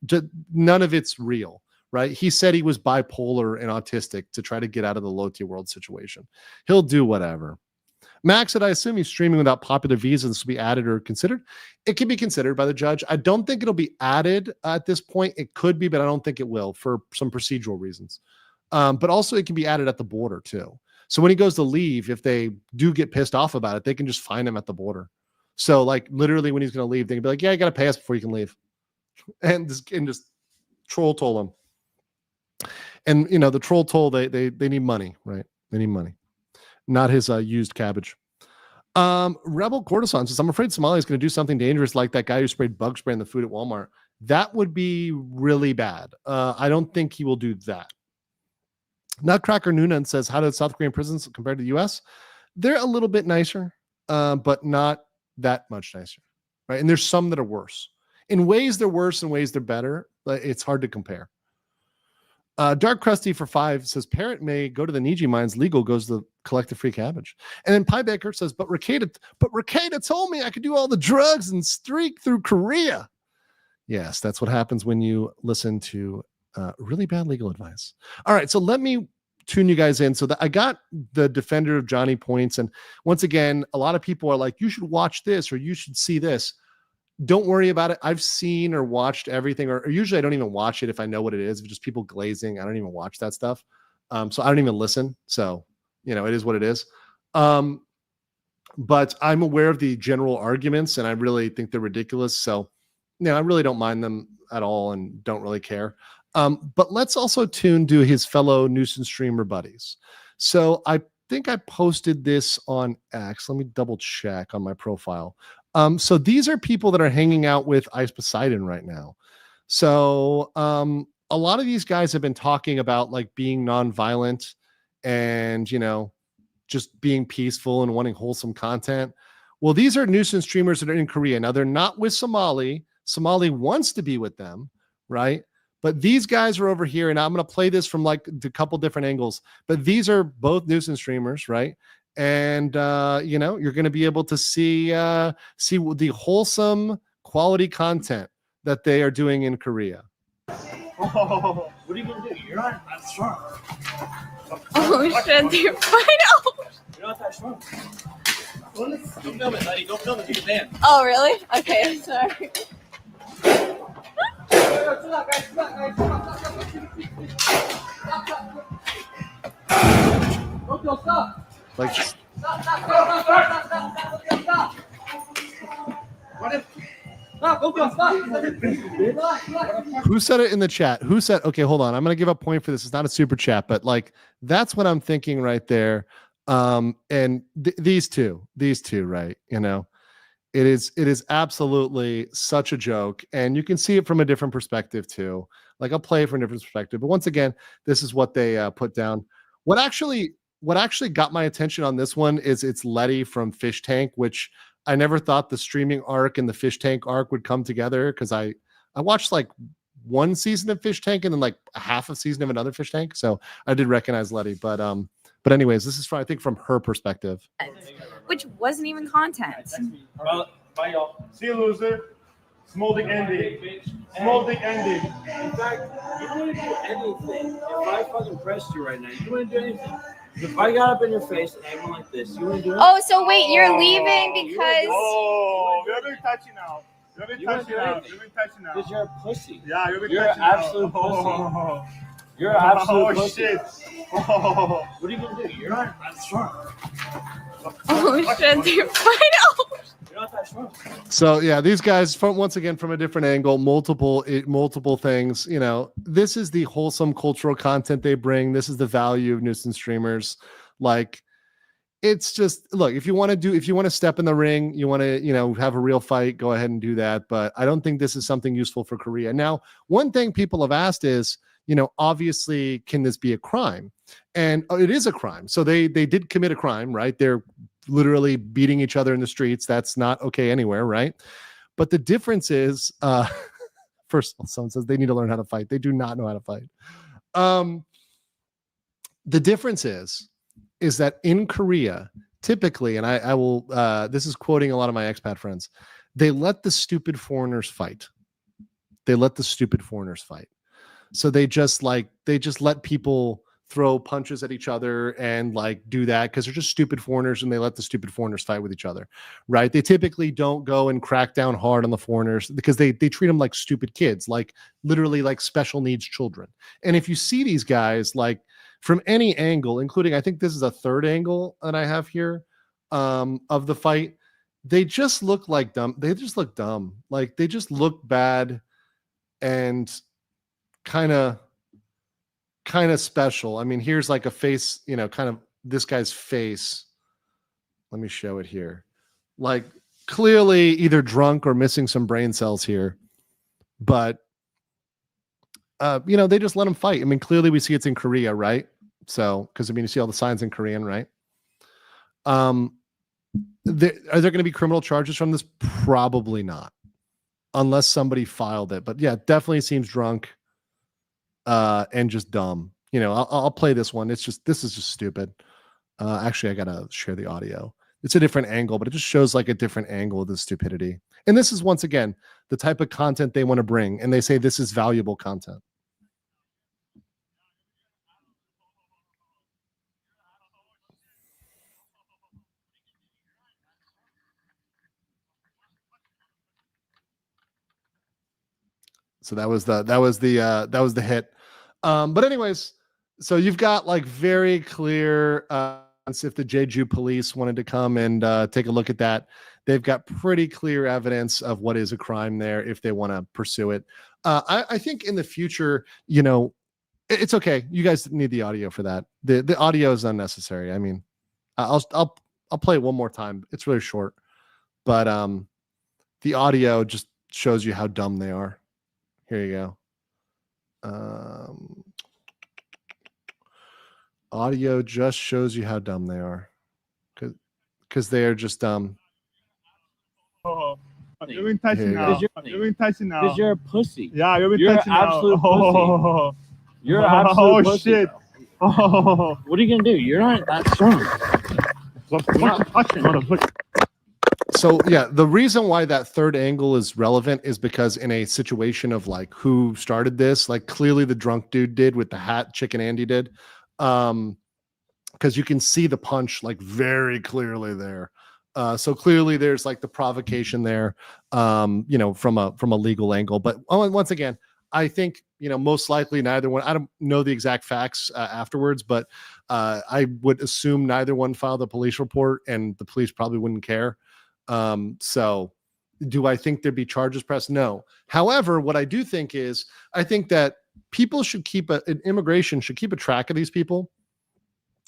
None of it's real, right? He said he was bipolar and autistic to try to get out of the low tier world situation. He'll do whatever. Max said, I assume he's streaming without popular visas to be added or considered. It can be considered by the judge. I don't think it'll be added at this point. It could be, but I don't think it will for some procedural reasons. But also it can be added at the border too. So when he goes to leave, if they do get pissed off about it, they can just find him at the border. So like literally when he's going to leave, they can be like, yeah, you got to pay us before you can leave. And just troll toll him. And, the troll toll, they need money, right? They need money. Not his used cabbage. Rebel Cortisone says, I'm afraid Somali is going to do something dangerous like that guy who sprayed bug spray in the food at Walmart. That would be really bad. I don't think he will do that. Nutcracker Noonan says, how do South Korean prisons compared to the U.S.? They're a little bit nicer, but not that much nicer, right? And there's some that are worse. In ways they're worse, in ways they're better. But it's hard to compare. Dark Crusty for 5 says, Parrot may go to the Niji mines. Legal goes to collect the free cabbage. And then Pie Baker says, but Rakeda told me I could do all the drugs and streak through Korea. Yes, that's what happens when you listen to really bad legal advice. All right, so let me tune you guys in. So that I got the defender of Johnny points. And once again, a lot of people are like, you should watch this or you should see this. Don't worry about it. I've seen or watched everything, or usually I don't even watch it if I know what it is. If it's just people glazing, I don't even watch that stuff. So I don't even listen. So, it is what it is. But I'm aware of the general arguments and I really think they're ridiculous. So, I really don't mind them at all and don't really care. But let's also tune to his fellow nuisance streamer buddies. So I think I posted this on X. Let me double check on my profile. So these are people that are hanging out with Ice Poseidon right now. So a lot of these guys have been talking about like being nonviolent and, just being peaceful and wanting wholesome content. Well, these are nuisance streamers that are in Korea. Now they're not with Somali. Somali wants to be with them, right? But these guys are over here, and I'm going to play this from like a couple different angles. But these are both nuisance streamers, right? And you're going to be able to see the wholesome quality content that they are doing in Korea. Oh, what are you going to do? You're not that strong. Oh shit, dude! Final. You're not that strong. Don't film it, buddy. Don't film it. You can dance. Oh really? Okay, sorry. Like, who said it in the chat? Who said, okay, hold on. I'm going to give a point for this. It's not a super chat, but like, that's what I'm thinking right there. And these two, right. It is absolutely such a joke. And you can see it from a different perspective too. Like I'll play it from a different perspective, but once again, this is what they put down. What actually got my attention on this one is it's Letty from Fish Tank, which I never thought the streaming arc and the Fish Tank arc would come together. Cause I watched like one season of Fish Tank and then like a half a season of another Fish Tank. So I did recognize Letty, but anyways, this is from, I think from her perspective. Which wasn't even content. Well, bye y'all. See you, loser. Small dick ending. Small dick ending. In fact, you don't want to do anything. If I fucking pressed you right now, you don't want to do anything. If I got up in your face and I went like this, you want to do it? Oh, so wait, you're leaving because... Oh, we're very touchy now. You've been You wouldn't touching do out. anything. You've been touching out. Because you're a pussy. Yeah, you've been You're an touching out. absolute pussy. You're an absolute Oh pussy. shit. Oh. What are you gonna do? You're not that strong. Oh shit, dude. Final. You're not that strong. So yeah, these guys from once again from a different angle, multiple things. You know, this is the wholesome cultural content they bring. This is the value of nuisance streamers. Like, it's just look, if you want to step in the ring, you want to have a real fight, go ahead and do that. But I don't think this is something useful for Korea. Now, one thing people have asked is, obviously, can this be a crime? And it is a crime. So they did commit a crime, right? They're literally beating each other in the streets. That's not okay anywhere, right? But the difference is, first of all, someone says they need to learn how to fight. They do not know how to fight. The difference is that in Korea, typically, and I will, this is quoting a lot of my expat friends, they let the stupid foreigners fight. They let the stupid foreigners fight. So they just let people throw punches at each other and do that because they're just stupid foreigners, and they let the stupid foreigners fight with each other, right? They typically don't go and crack down hard on the foreigners because they treat them like stupid kids, literally like special needs children. And if you see these guys from any angle, including, I think this is a third angle that I have here of the fight, they just look like dumb. They just look dumb. They just look bad and kind of special. I mean, here's a face, kind of this guy's face. Let me show it here. Clearly either drunk or missing some brain cells here. But, they just let him fight. I mean, clearly we see it's in Korea, right? So, because you see all the signs in Korean, right? Are there going to be criminal charges from this? Probably not, unless somebody filed it. But yeah, definitely seems drunk and just dumb. I'll play this one. This is just stupid. Actually, I gotta share the audio. It's a different angle, but it just shows a different angle of the stupidity. And this is once again the type of content they want to bring, and they say this is valuable content. So that was the hit. But anyways, so you've got very clear if the Jeju police wanted to come and take a look at that, they've got pretty clear evidence of what is a crime there if they want to pursue it. I think in the future, it's okay. You guys need the audio for that. The audio is unnecessary. I mean, I'll play it one more time. It's really short, but the audio just shows you how dumb they are. Here you go. Audio just shows you how dumb they are, because they are just dumb. You've been touching out. You've been touching out. Because you're a pussy. Yeah, you've been You're touching an out. absolute pussy. You're an absolute Oh pussy. shit. Oh. What are you gonna do? You're not that strong. So yeah, the reason why that third angle is relevant is because in a situation of who started this, clearly the drunk dude did with the hat, Chicken Andy did, because you can see the punch very clearly there. So clearly there's the provocation there, from a legal angle. But once again, I think most likely neither one. I don't know the exact facts afterwards, but I would assume neither one filed a police report, and the police probably wouldn't care. So do I think there'd be charges pressed? No. However, what I do think is, I think that people should immigration should keep a track of these people.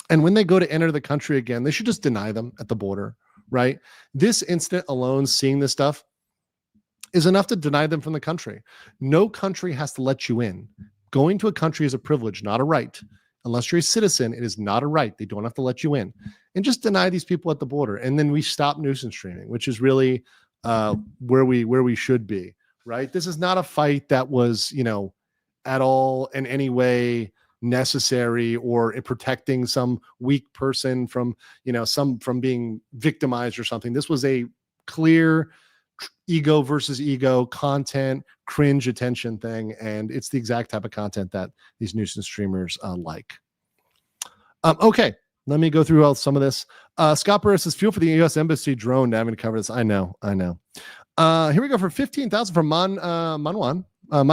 And when they go to enter the country again, they should just deny them at the border, right? This incident alone, seeing this stuff, is enough to deny them from the country. No country has to let you in. Going to a country is a privilege, not a right. Unless you're a citizen, it is not a right. They don't have to let you in. And just deny these people at the border. And then we stop nuisance streaming, which is really where we should be, right? This is not a fight that was, at all in any way necessary or protecting some weak person from, from being victimized or something. This was a clear ego versus ego content, cringe attention thing. And it's the exact type of content that these nuisance streamers like. Okay, let me go through some of this. Scott Burris says, feel for the U.S. Embassy drone to having to cover this. I know. Here we go for 15,000 from Manwan. Man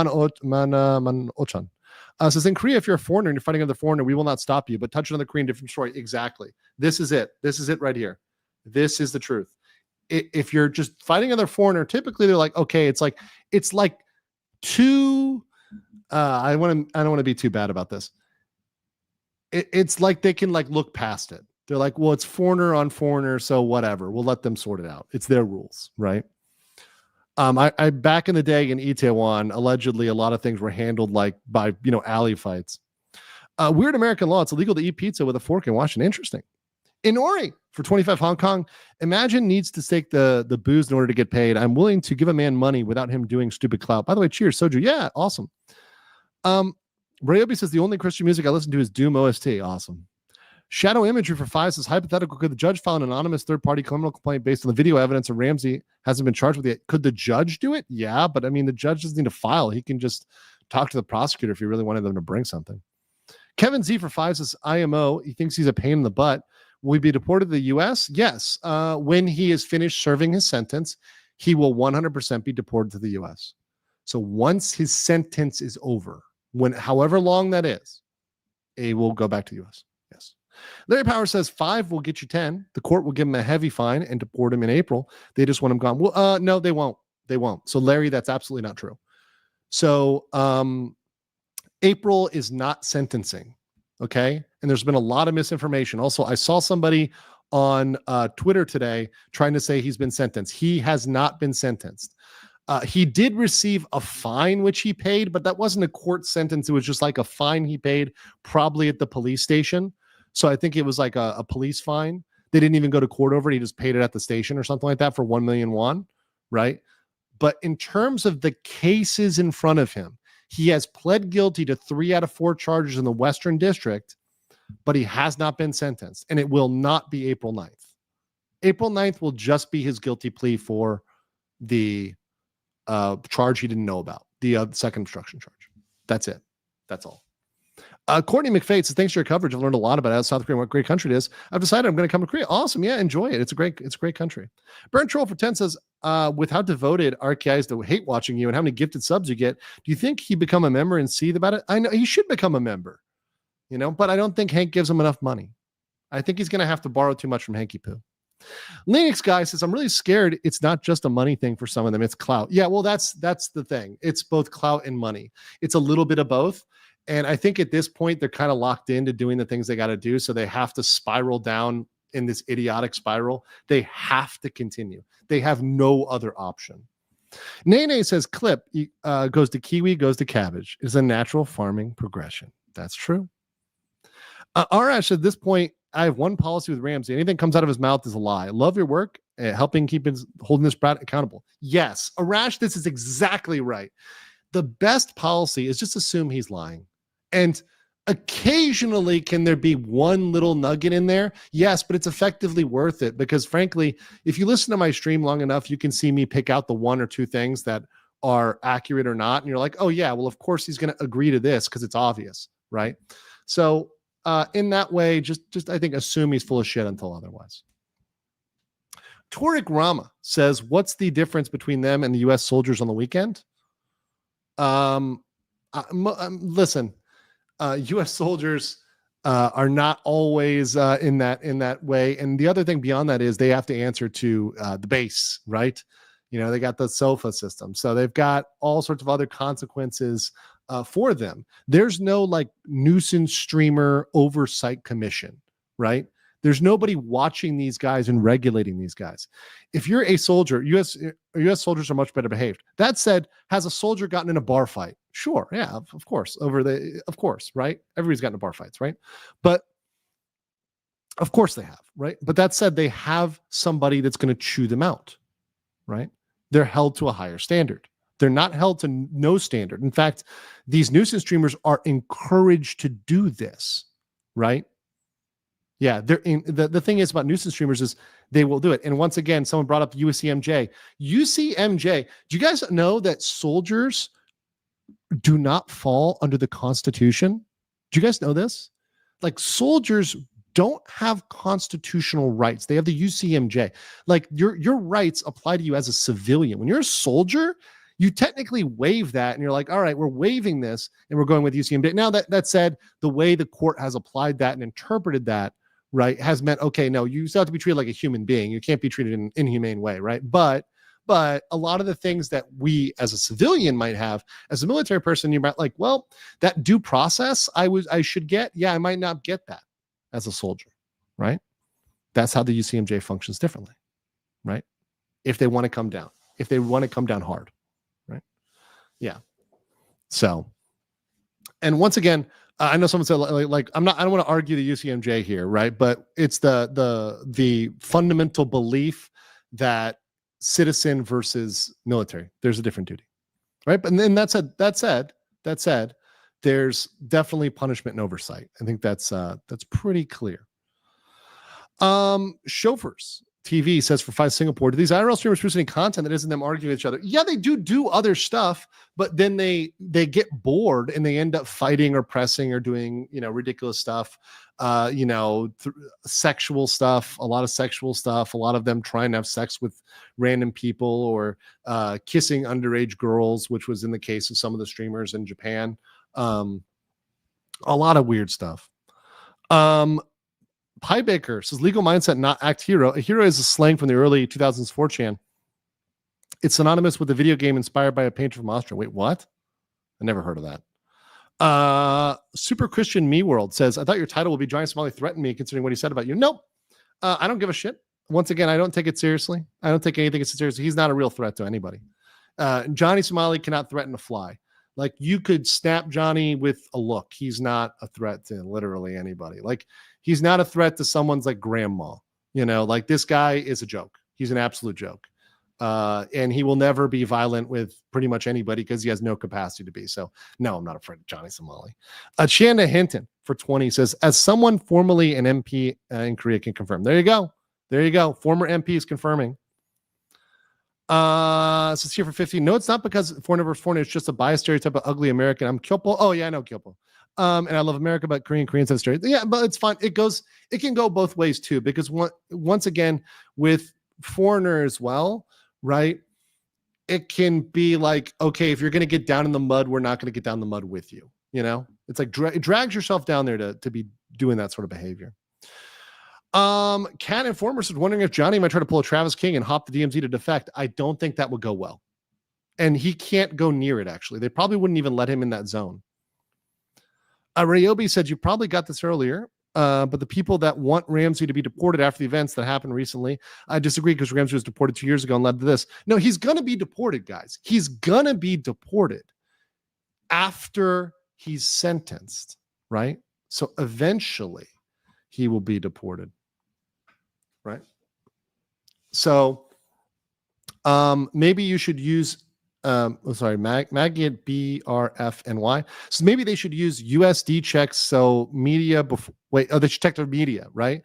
Ochan. Says in Korea, if you're a foreigner and you're fighting another foreigner, we will not stop you. But touch another Korean, different story. Exactly. This is it. This is it right here. This is the truth. If you're just fighting another foreigner, typically they're like, okay, it's like too. I don't want to be too bad about this. It's like they can like look past it. They're like, well, it's foreigner on foreigner, so whatever. We'll let them sort it out. It's their rules, right? I back in the day in Itaewon, allegedly a lot of things were handled like by alley fights. Weird American law. It's illegal to eat pizza with a fork in Washington. Interesting. In Ori for 25 Hong Kong, Imagine needs to stake the booze in order to get paid. I'm willing to give a man money without him doing stupid clout. By the way, cheers, Soju. Yeah, awesome. Rayobi says the only Christian music I listen to is Doom OST. Awesome. Shadow Imagery for 5 says hypothetical. Could the judge file an anonymous third-party criminal complaint based on the video evidence of Ramsey hasn't been charged with it? Could the judge do it? Yeah, but I mean, the judge doesn't need to file. He can just talk to the prosecutor if he really wanted them to bring something. Kevin Z for 5 says IMO. He thinks he's a pain in the butt. Will he be deported to the U.S.? Yes. When he is finished serving his sentence, he will 100% be deported to the U.S. So once his sentence is over, however long that is, he will go back to the U.S. Yes. Larry Power says 5 will get you 10. The court will give him a heavy fine and deport him in April. They just want him gone. Well, no, they won't. They won't. So Larry, that's absolutely not true. So April is not sentencing. Okay. And there's been a lot of misinformation. Also, I saw somebody on Twitter today trying to say he's been sentenced. He has not been sentenced. He did receive a fine, which he paid, but that wasn't a court sentence. It was just like a fine he paid probably at the police station. So I think it was like a police fine. They didn't even go to court over it. He just paid it at the station or something like that for 1 million won, right? But in terms of the cases in front of him, he has pled guilty to 3 out of 4 charges in the Western District, but he has not been sentenced, and it will not be April 9th. April 9th will just be his guilty plea for the charge he didn't know about, the second obstruction charge. That's it. That's all. Courtney McFate says, thanks for your coverage. I've learned a lot about how South Korea, what great country it is. I've decided I'm going to come to Korea. Awesome. Yeah, enjoy it. It's a great country. Burn Troll for 10 says, with how devoted RKI is to hate watching you and how many gifted subs you get, do you think he become a member and see about it? I know he should become a member, but I don't think Hank gives him enough money. I think he's going to have to borrow too much from Hanky Poo. Linux guy says, I'm really scared it's not just a money thing for some of them. It's clout. Yeah, well, that's the thing. It's both clout and money. It's a little bit of both. And I think at this point, they're kind of locked into doing the things they got to do. So they have to spiral down in this idiotic spiral. They have to continue. They have no other option. Nene says, clip goes to kiwi, goes to cabbage. It's a natural farming progression. That's true. Arash, at this point, I have one policy with Ramsey. Anything comes out of his mouth is a lie. Love your work, helping holding this brat accountable. Yes, Arash, this is exactly right. The best policy is just assume he's lying. And occasionally, can there be one little nugget in there? Yes, but it's effectively worth it because, frankly, if you listen to my stream long enough, you can see me pick out the 1 or 2 things that are accurate or not. And you're like, oh, yeah, well, of course he's going to agree to this because it's obvious, right? So in that way, just I think assume he's full of shit until otherwise. Torik Rama says, what's the difference between them and the U.S. soldiers on the weekend? Listen, U.S. soldiers are not always in that way. And the other thing beyond that is they have to answer to the base, right? They got the SOFA system. So they've got all sorts of other consequences for them. There's no like nuisance streamer oversight commission, right? There's nobody watching these guys and regulating these guys. If you're a soldier, U.S. soldiers are much better behaved. That said, has a soldier gotten in a bar fight? Sure, yeah, of course. Of course, right? Everybody's gotten in bar fights, right? But of course they have, right? But that said, they have somebody that's going to chew them out, right? They're held to a higher standard. They're not held to no standard. In fact, these nuisance streamers are encouraged to do this, right? Yeah, the thing is about nuisance streamers is they will do it. And once again, someone brought up UCMJ. UCMJ, do you guys know that soldiers do not fall under the Constitution? Do you guys know this? Like soldiers don't have constitutional rights. They have the UCMJ. Like your rights apply to you as a civilian. When you're a soldier, you technically waive that, and you're like, all right, we're waiving this, and we're going with UCMJ. Now that said, the way the court has applied that and interpreted that, right, has meant, okay, no, you still have to be treated like a human being. You can't be treated in an inhumane way, right? But a lot of the things that we as a civilian might have, as a military person, you might like, well, that due process I should get, yeah, I might not get that as a soldier, right? That's how the UCMJ functions differently, right? If they want to come down, hard, right? Yeah. So, and once again, I know someone said like I don't want to argue the UCMJ here, right? But it's the fundamental belief that citizen versus military, there's a different duty, right? But then that said, there's definitely punishment and oversight. I think that's pretty clear. Chauffeurs TV says for 5 Singapore, do these IRL streamers produce any content that isn't them arguing with each other? Yeah, they do other stuff, but then they get bored and they end up fighting or pressing or doing, ridiculous stuff, sexual stuff, a lot of sexual stuff, a lot of them trying to have sex with random people or kissing underage girls, which was in the case of some of the streamers in Japan. A lot of weird stuff. Pie Baker says legal mindset, not act hero. A hero is a slang from the early 2000s 4chan. It's synonymous with a video game inspired by a painter from Austria. Wait, what? I never heard of that. Super Christian Me World says, I thought your title would be Giant Somali threatened me considering what he said about you. Nope. I don't give a shit. Once again, I don't take it seriously. I don't take anything seriously. He's not a real threat to anybody. Johnny Somali cannot threaten a fly. Like, you could snap Johnny with a look. He's not a threat to literally anybody. Like, he's not a threat to someone's like grandma. Like, this guy is a joke. He's an absolute joke. And he will never be violent with pretty much anybody because he has no capacity to be. So, no, I'm not afraid of Johnny Somali. Chanda Hinton for 20 says, as someone formerly an MP in Korea can confirm. There you go. Former MP is confirming. So it's here for 15. No, it's not because foreigner versus foreigner. It's just a biased stereotype of ugly American. I'm Kyopo. Oh, yeah, I know Kyopo. And I love America, but Koreans have stereotypes. Yeah, but it's fine. It can go both ways too, because once again, with foreigner as well, right? It can be like, okay, if you're going to get down in the mud, we're not going to get down in the mud with you. It's like it drags yourself down there to be doing that sort of behavior. Cat Informer is wondering if Johnny might try to pull a Travis King and hop the DMZ to defect. I don't think that would go well. And he can't go near it, actually. They probably wouldn't even let him in that zone. Ryobi said, you probably got this earlier, but the people that want Ramsey to be deported after the events that happened recently, I disagree because Ramsey was deported 2 years ago and led to this. No, he's going to be deported, guys. He's going to be deported after he's sentenced, right? So eventually he will be deported. Right. So maybe you should use Maggie at BRFNY. So maybe they should use USD checks. So media they should check their media, right?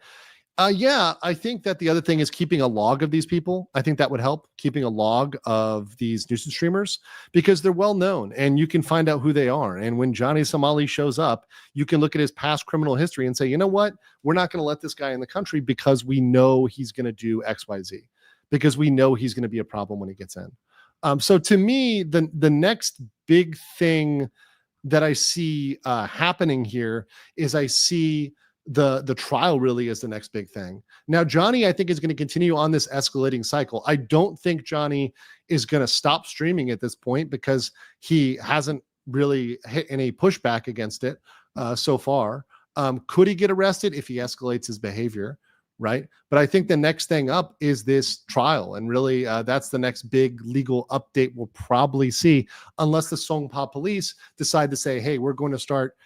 Yeah, I think that the other thing is keeping a log of these people. I think that would help, keeping a log of these nuisance streamers, because they're well known and you can find out who they are. And when Johnny Somali shows up, you can look at his past criminal history and say, you know what? We're not going to let this guy in the country because we know he's going to do XYZ, because we know he's going to be a problem when he gets in. So to me, the next big thing that I see happening here is I see the trial really is the next big thing. Now, Johnny, I think, is going to continue on this escalating cycle. I don't think Johnny is going to stop streaming at this point because he hasn't really hit any pushback against it so far. Could he get arrested if he escalates his behavior? Right. But I think the next thing up is this trial. And really, that's the next big legal update we'll probably see, unless the Songpa police decide to say, hey, we're going to start,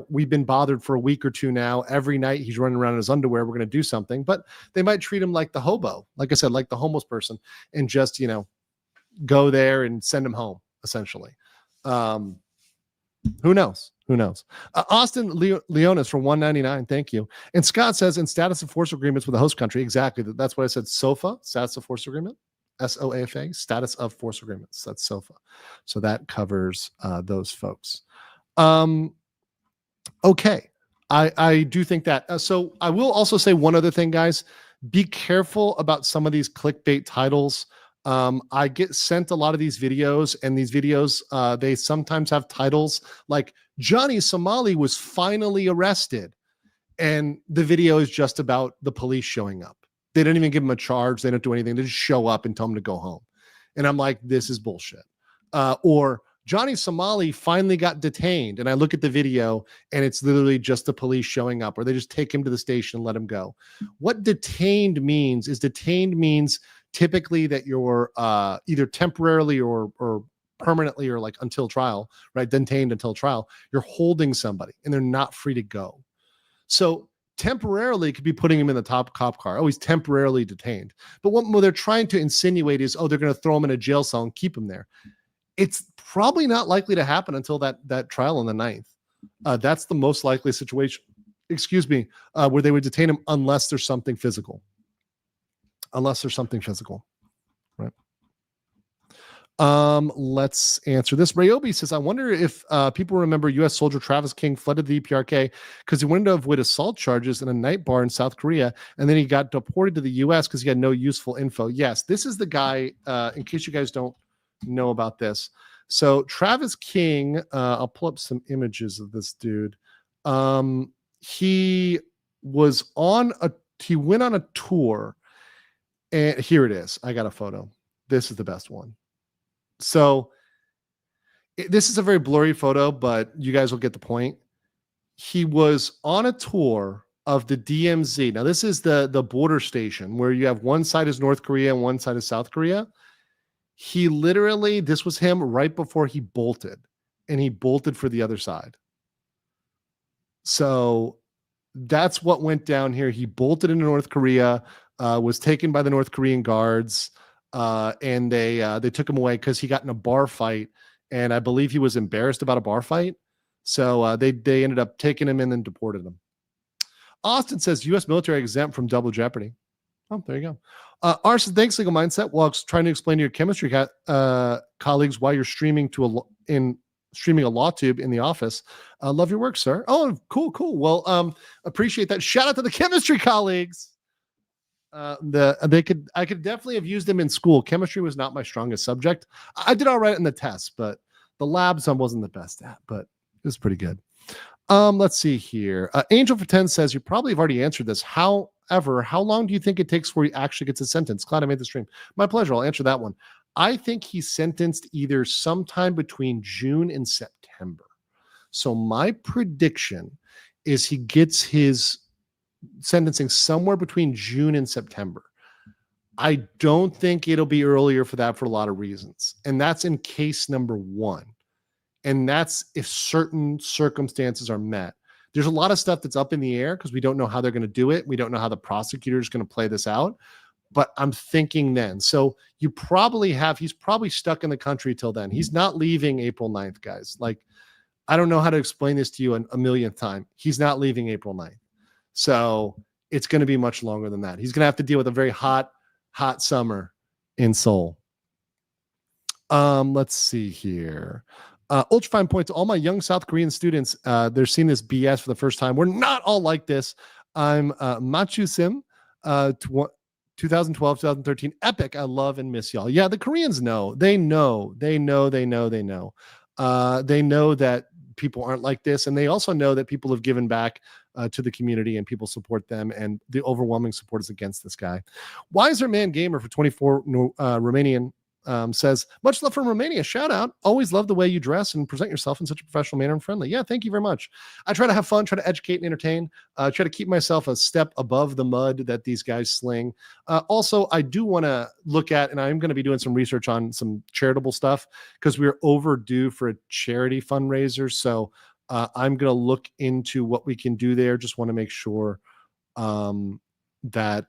we've been bothered for a week or two now. Every night he's running around in his underwear. We're going to do something. But they might treat him like the hobo, like I said, like the homeless person, and just, go there and send him home, essentially. Who knows? Austin Leonis for $1.99. Thank you. And Scott says, in status of force agreements with the host country. Exactly. That's what I said. SOFA, status of force agreement. SOFA, status of force agreements. That's SOFA. So that covers those folks. Okay. I do think that. So I will also say one other thing, guys. Be careful about some of these clickbait titles. I get sent a lot of these videos, and these videos, they sometimes have titles like Johnny Somali was finally arrested. And the video is just about the police showing up. They don't even give him a charge. They don't do anything. They just show up and tell him to go home. And I'm like, this is bullshit. Or Johnny Somali finally got detained. And I look at the video and it's literally just the police showing up, or they just take him to the station and let him go. What detained means typically that you're either temporarily or permanently, or like until trial, right? Detained until trial. You're holding somebody and they're not free to go. So temporarily could be putting him in the top cop car. Oh, he's temporarily detained. But what they're trying to insinuate is, oh, they're going to throw him in a jail cell and keep him there. It's probably not likely to happen until that trial on the 9th. That's the most likely situation, where they would detain him unless there's something physical. Right. Let's answer this. Rayobi says, I wonder if people remember U.S. soldier Travis King flooded the EPRK because he wanted to avoid assault charges in a night bar in South Korea, and then he got deported to the U.S. because he had no useful info. Yes, this is the guy, in case you guys don't know about this. So Travis King, I'll pull up some images of this dude. He went on a tour, and here it is. I got a photo. This is the best one. So this is a very blurry photo, but you guys will get the point. He was on a tour of the DMZ. Now, this is the border station where you have one side is North Korea and one side is South Korea. He literally, this was him right before he bolted, and he bolted for the other side. So that's what went down here. He bolted into North Korea, was taken by the North Korean guards. And they took him away because he got in a bar fight, and I believe he was embarrassed about a bar fight. So they ended up taking him in and deported him. Austin says U.S. military exempt from double jeopardy. Oh, there you go. Arson, thanks, Legal Mindset. While trying to explain to your chemistry colleagues why you're streaming streaming a law tube in the office. Love your work, sir. Oh, cool. Well, appreciate that. Shout out to the chemistry colleagues. I could definitely have used them in school. Chemistry was not my strongest subject. I did all right in the tests, but the labs I wasn't the best at, but it was pretty good. Let's see here. Angel for 10 says you probably have already answered this. However, how long do you think it takes before he actually gets a sentence? Glad I made the stream. My pleasure. I'll answer that one. I think he's sentenced either sometime between June and September. So my prediction is he gets his sentencing somewhere between June and September. I don't think it'll be earlier for that for a lot of reasons. And that's in case number one. And that's if certain circumstances are met. There's a lot of stuff that's up in the air because we don't know how they're going to do it. We don't know how the prosecutor is going to play this out. But I'm thinking then. So he's probably stuck in the country till then. He's not leaving April 9th, guys. Like, I don't know how to explain this to you a millionth time. He's not leaving April 9th. So it's going to be much longer than that. He's going to have to deal with a very hot summer in Seoul. Let's see here. Ultrafine point to all my young South Korean students. They're seeing this BS for the first time. We're not all like this. I'm Machu Sim, 2012, 2013. Epic. I love and miss y'all. Yeah, the Koreans know. They know that people aren't like this. And they also know that people have given back to the community and people support them. And the overwhelming support is against this guy. Wiser Man Gamer for 24 Romanian says, much love from Romania. Shout out. Always love the way you dress and present yourself in such a professional manner and friendly. Yeah, thank you very much. I try to have fun, try to educate and entertain, try to keep myself a step above the mud that these guys sling. Also, I do want to look at, and I'm going to be doing some research on some charitable stuff because we're overdue for a charity fundraiser. So I'm going to look into what we can do there. Just want to make sure that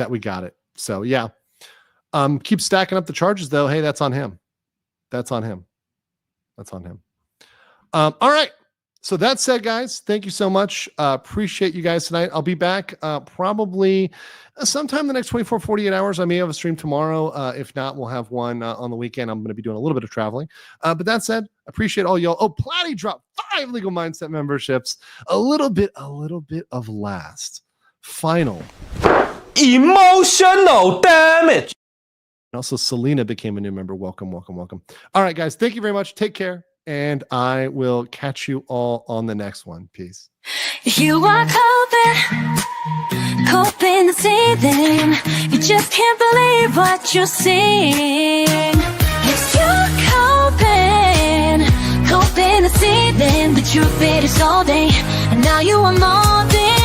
we got it. So yeah. Keep stacking up the charges though. Hey, that's on him. All right. So that said, guys, thank you so much. Appreciate you guys tonight. I'll be back probably sometime in the next 24, 48 hours. I may have a stream tomorrow. If not, we'll have one on the weekend. I'm going to be doing a little bit of traveling. But that said, appreciate all y'all. Oh, Platty dropped 5 Legal Mindset memberships. A little bit of last. Final. Emotional damage. And also, Selena became a new member. Welcome, welcome, welcome. All right, guys. Thank you very much. Take care. And I will catch you all on the next one. Peace. You are coping the seething. You just can't believe what you're seeing. Yes, you're coping the seething. The truth it is all day, and now you are molding.